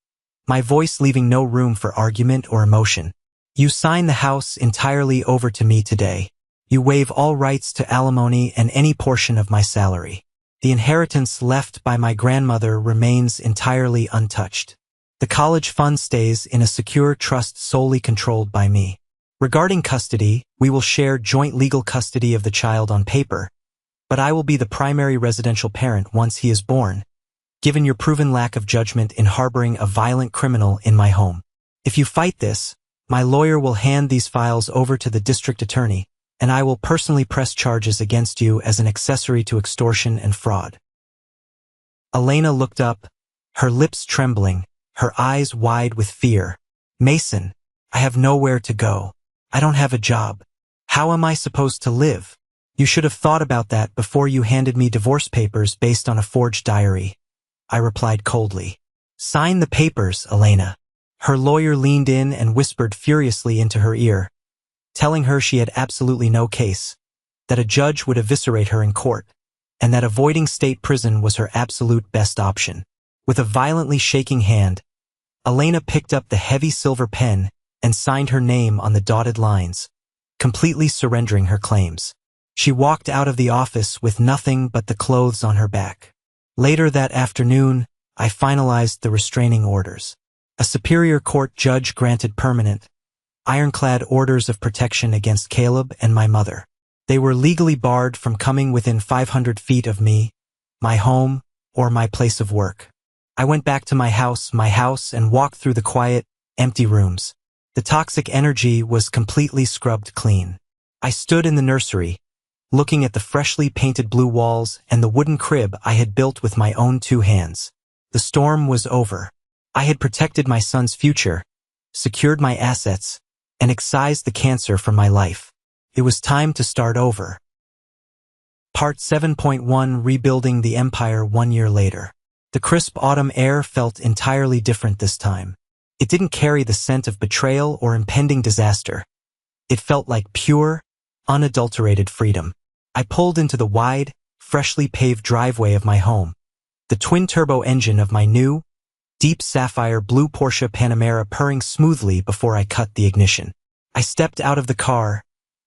my voice leaving no room for argument or emotion. You sign the house entirely over to me today. You waive all rights to alimony and any portion of my salary. The inheritance left by my grandmother remains entirely untouched. The college fund stays in a secure trust solely controlled by me. Regarding custody, we will share joint legal custody of the child on paper, but I will be the primary residential parent once he is born, given your proven lack of judgment in harboring a violent criminal in my home. If you fight this, my lawyer will hand these files over to the district attorney, and I will personally press charges against you as an accessory to extortion and fraud. Elena looked up, her lips trembling, her eyes wide with fear. Mason, I have nowhere to go. I don't have a job. How am I supposed to live? You should have thought about that before you handed me divorce papers based on a forged diary, I replied coldly. Sign the papers, Elena. Her lawyer leaned in and whispered furiously into her ear, telling her she had absolutely no case, that a judge would eviscerate her in court, and that avoiding state prison was her absolute best option. With a violently shaking hand, Elena picked up the heavy silver pen and signed her name on the dotted lines, completely surrendering her claims. She walked out of the office with nothing but the clothes on her back. Later that afternoon, I finalized the restraining orders. A superior court judge granted permanent, ironclad orders of protection against Caleb and my mother. They were legally barred from coming within 500 feet of me, my home, or my place of work. I went back to my house, and walked through the quiet, empty rooms. The toxic energy was completely scrubbed clean. I stood in the nursery, looking at the freshly painted blue walls and the wooden crib I had built with my own 2 hands. The storm was over. I had protected my son's future, secured my assets, and excised the cancer from my life. It was time to start over. Part 7.1 Rebuilding the Empire 1 year later. The crisp autumn air felt entirely different this time. It didn't carry the scent of betrayal or impending disaster. It felt like pure, unadulterated freedom. I pulled into the wide, freshly paved driveway of my home, the twin-turbo engine of my new, deep sapphire blue Porsche Panamera purring smoothly before I cut the ignition. I stepped out of the car,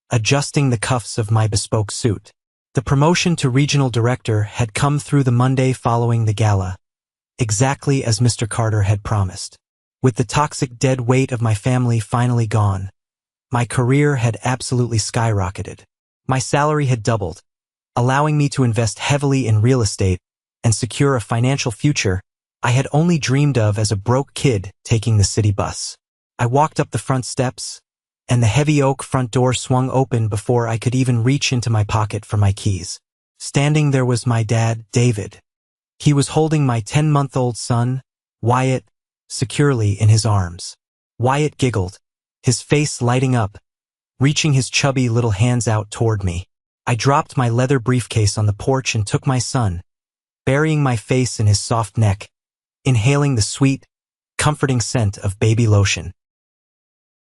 adjusting the cuffs of my bespoke suit. The promotion to regional director had come through the Monday following the gala, exactly as Mr. Carter had promised. With the toxic dead weight of my family finally gone, my career had absolutely skyrocketed. My salary had doubled, allowing me to invest heavily in real estate and secure a financial future I had only dreamed of as a broke kid taking the city bus. I walked up the front steps, and the heavy oak front door swung open before I could even reach into my pocket for my keys. Standing there was my dad, David. He was holding my 10-month-old son, Wyatt, securely in his arms. Wyatt giggled, his face lighting up, reaching his chubby little hands out toward me. I dropped my leather briefcase on the porch and took my son, burying my face in his soft neck, inhaling the sweet, comforting scent of baby lotion.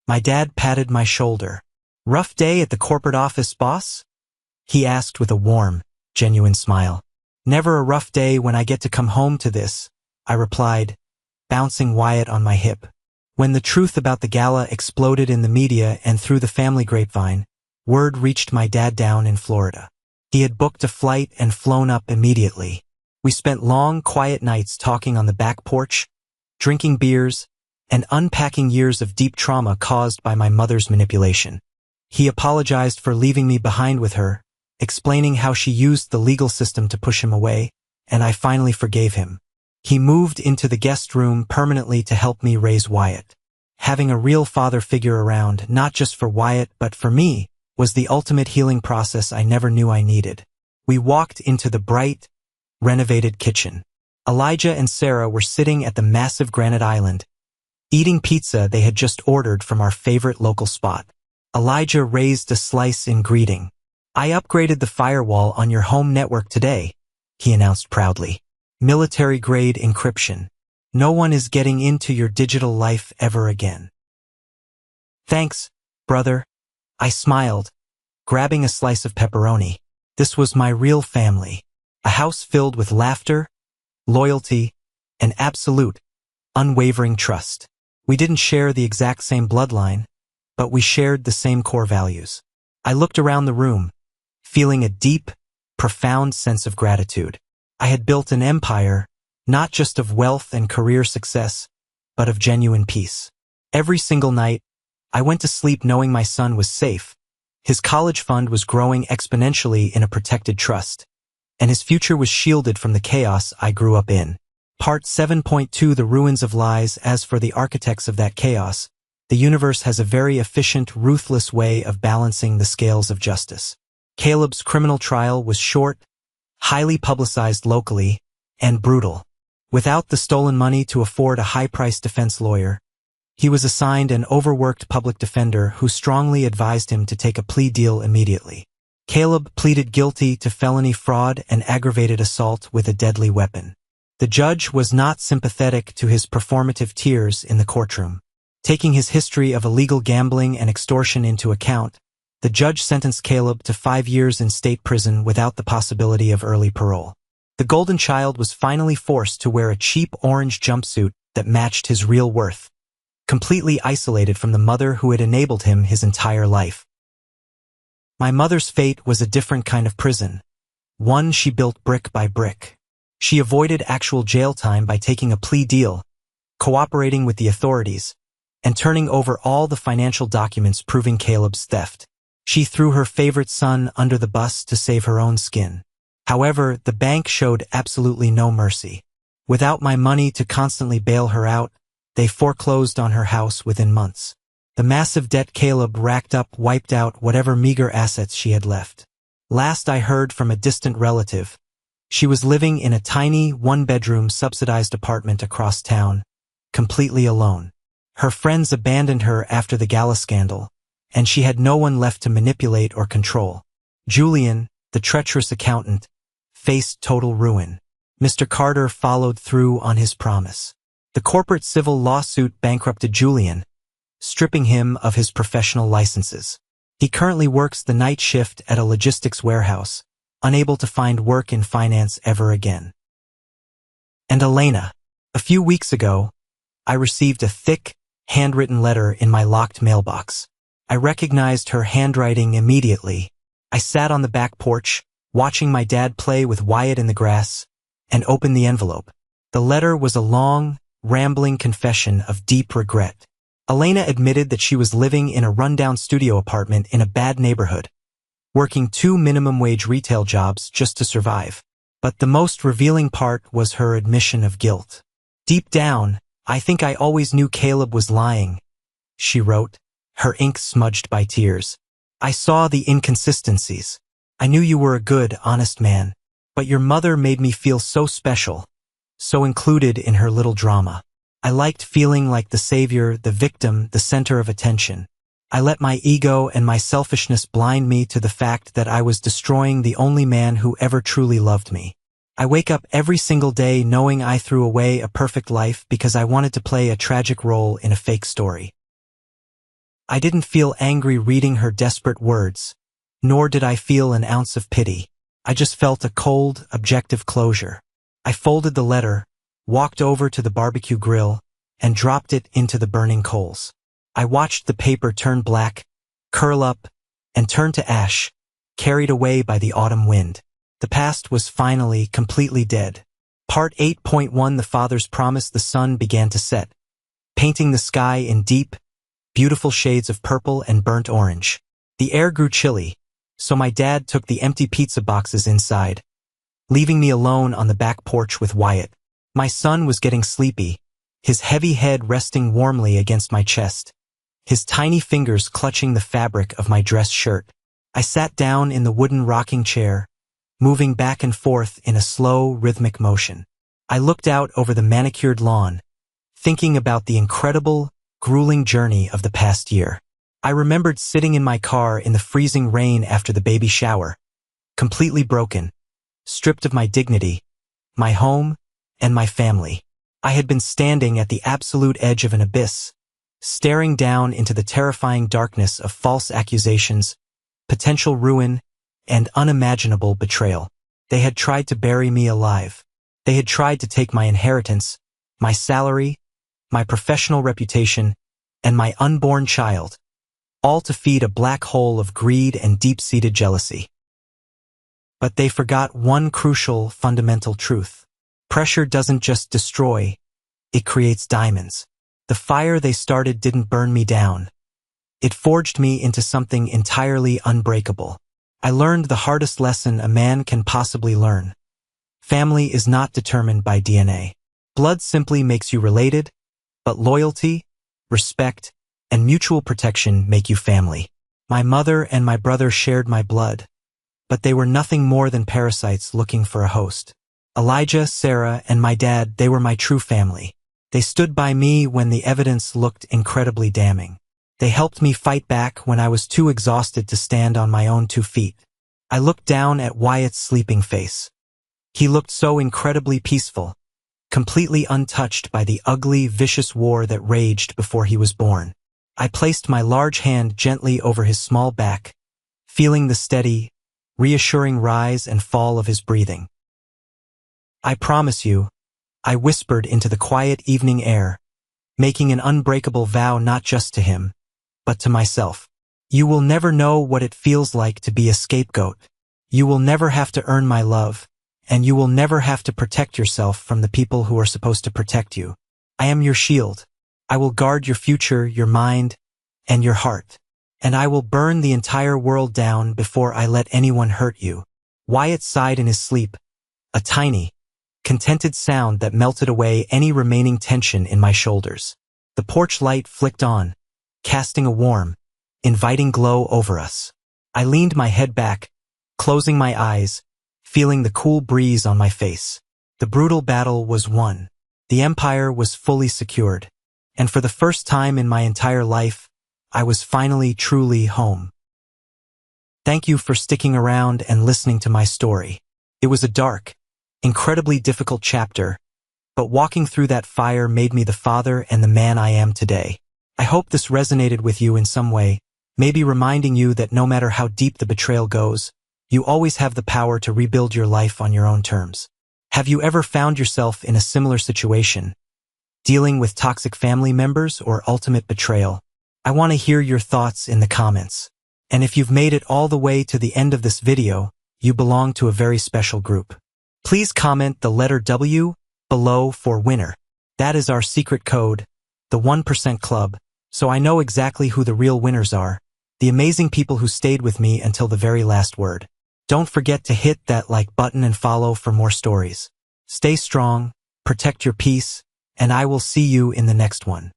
My dad patted my shoulder. "Rough day at the corporate office, boss?" he asked with a warm, genuine smile. "Never a rough day when I get to come home to this," I replied, bouncing Wyatt on my hip. When the truth about the gala exploded in the media and through the family grapevine, word reached my dad down in Florida. He had booked a flight and flown up immediately. We spent long, quiet nights talking on the back porch, drinking beers, and unpacking years of deep trauma caused by my mother's manipulation. He apologized for leaving me behind with her, explaining how she used the legal system to push him away, and I finally forgave him. He moved into the guest room permanently to help me raise Wyatt. Having a real father figure around, not just for Wyatt but for me, was the ultimate healing process I never knew I needed. We walked into the bright, renovated kitchen. Elijah and Sarah were sitting at the massive granite island, eating pizza they had just ordered from our favorite local spot. Elijah raised a slice in greeting. "I upgraded the firewall on your home network today," he announced proudly. "Military-grade encryption. No one is getting into your digital life ever again." "Thanks, brother," I smiled, grabbing a slice of pepperoni. This was my real family, a house filled with laughter, loyalty, and absolute, unwavering trust. We didn't share the exact same bloodline, but we shared the same core values. I looked around the room, feeling a deep, profound sense of gratitude. I had built an empire, not just of wealth and career success, but of genuine peace. Every single night, I went to sleep knowing my son was safe. His college fund was growing exponentially in a protected trust, and his future was shielded from the chaos I grew up in. Part 7.2 The Ruins of Lies. As for the architects of that chaos, the universe has a very efficient, ruthless way of balancing the scales of justice. Caleb's criminal trial was short, highly publicized locally, and brutal. Without the stolen money to afford a high-priced defense lawyer, he was assigned an overworked public defender who strongly advised him to take a plea deal immediately. Caleb pleaded guilty to felony fraud and aggravated assault with a deadly weapon. The judge was not sympathetic to his performative tears in the courtroom. Taking his history of illegal gambling and extortion into account, the judge sentenced Caleb to 5 years in state prison without the possibility of early parole. The golden child was finally forced to wear a cheap orange jumpsuit that matched his real worth, completely isolated from the mother who had enabled him his entire life. My mother's fate was a different kind of prison, one she built brick by brick. She avoided actual jail time by taking a plea deal, cooperating with the authorities, and turning over all the financial documents proving Caleb's theft. She threw her favorite son under the bus to save her own skin. However, the bank showed absolutely no mercy. Without my money to constantly bail her out, they foreclosed on her house within months. The massive debt Caleb racked up wiped out whatever meager assets she had left. Last I heard from a distant relative, she was living in a tiny, one-bedroom subsidized apartment across town, completely alone. Her friends abandoned her after the gala scandal, and she had no one left to manipulate or control. Julian, the treacherous accountant, faced total ruin. Mr. Carter followed through on his promise. The corporate civil lawsuit bankrupted Julian, stripping him of his professional licenses. He currently works the night shift at a logistics warehouse, unable to find work in finance ever again. And Elena. A few weeks ago, I received a thick, handwritten letter in my locked mailbox. I recognized her handwriting immediately. I sat on the back porch, watching my dad play with Wyatt in the grass, and opened the envelope. The letter was a long, rambling confession of deep regret. Elena admitted that she was living in a rundown studio apartment in a bad neighborhood, working 2 minimum-wage retail jobs just to survive. But the most revealing part was her admission of guilt. "Deep down, I think I always knew Caleb was lying," she wrote, her ink smudged by tears. I saw the inconsistencies. I knew you were a good, honest man, but your mother made me feel so special, so included in her little drama. I liked feeling like the savior, the victim, the center of attention. I let my ego and my selfishness blind me to the fact that I was destroying the only man who ever truly loved me. I wake up every single day knowing I threw away a perfect life because I wanted to play a tragic role in a fake story. I didn't feel angry reading her desperate words, nor did I feel an ounce of pity. I just felt a cold, objective closure. I folded the letter, walked over to the barbecue grill, and dropped it into the burning coals. I watched the paper turn black, curl up, and turn to ash, carried away by the autumn wind. The past was finally completely dead. Part 8.1 The father's promise. The sun began to set, painting the sky in deep, beautiful shades of purple and burnt orange. The air grew chilly, so my dad took the empty pizza boxes inside, leaving me alone on the back porch with Wyatt. My son was getting sleepy, his heavy head resting warmly against my chest, his tiny fingers clutching the fabric of my dress shirt. I sat down in the wooden rocking chair, moving back and forth in a slow, rhythmic motion. I looked out over the manicured lawn, thinking about the incredible, grueling journey of the past year. I remembered sitting in my car in the freezing rain after the baby shower, completely broken, stripped of my dignity, my home, and my family. I had been standing at the absolute edge of an abyss, staring down into the terrifying darkness of false accusations, potential ruin, and unimaginable betrayal. They had tried to bury me alive. They had tried to take my inheritance, my salary, my professional reputation, and my unborn child, all to feed a black hole of greed and deep-seated jealousy. But they forgot one crucial, fundamental truth. Pressure doesn't just destroy, it creates diamonds. The fire they started didn't burn me down. It forged me into something entirely unbreakable. I learned the hardest lesson a man can possibly learn. Family is not determined by DNA. Blood simply makes you related, but loyalty, respect, and mutual protection make you family. My mother and my brother shared my blood, but they were nothing more than parasites looking for a host. Elijah, Sarah, and my dad, they were my true family. They stood by me when the evidence looked incredibly damning. They helped me fight back when I was too exhausted to stand on my own 2 feet. I looked down at Wyatt's sleeping face. He looked so incredibly peaceful, completely untouched by the ugly, vicious war that raged before he was born. I placed my large hand gently over his small back, feeling the steady, reassuring rise and fall of his breathing. I promise you, I whispered into the quiet evening air, making an unbreakable vow not just to him, but to myself. You will never know what it feels like to be a scapegoat. You will never have to earn my love, and you will never have to protect yourself from the people who are supposed to protect you. I am your shield. I will guard your future, your mind, and your heart. And I will burn the entire world down before I let anyone hurt you. Wyatt sighed in his sleep, a tiny, contented sound that melted away any remaining tension in my shoulders. The porch light flicked on, casting a warm, inviting glow over us. I leaned my head back, closing my eyes, feeling the cool breeze on my face. The brutal battle was won. The empire was fully secured. And for the first time in my entire life, I was finally truly home. Thank you for sticking around and listening to my story. It was a dark, incredibly difficult chapter, but walking through that fire made me the father and the man I am today. I hope this resonated with you in some way, maybe reminding you that no matter how deep the betrayal goes, you always have the power to rebuild your life on your own terms. Have you ever found yourself in a similar situation, dealing with toxic family members or ultimate betrayal? I want to hear your thoughts in the comments. And if you've made it all the way to the end of this video, you belong to a very special group. Please comment the letter W below for winner. That is our secret code, the 1% Club, so I know exactly who the real winners are, the amazing people who stayed with me until the very last word. Don't forget to hit that like button and follow for more stories. Stay strong, protect your peace, and I will see you in the next one.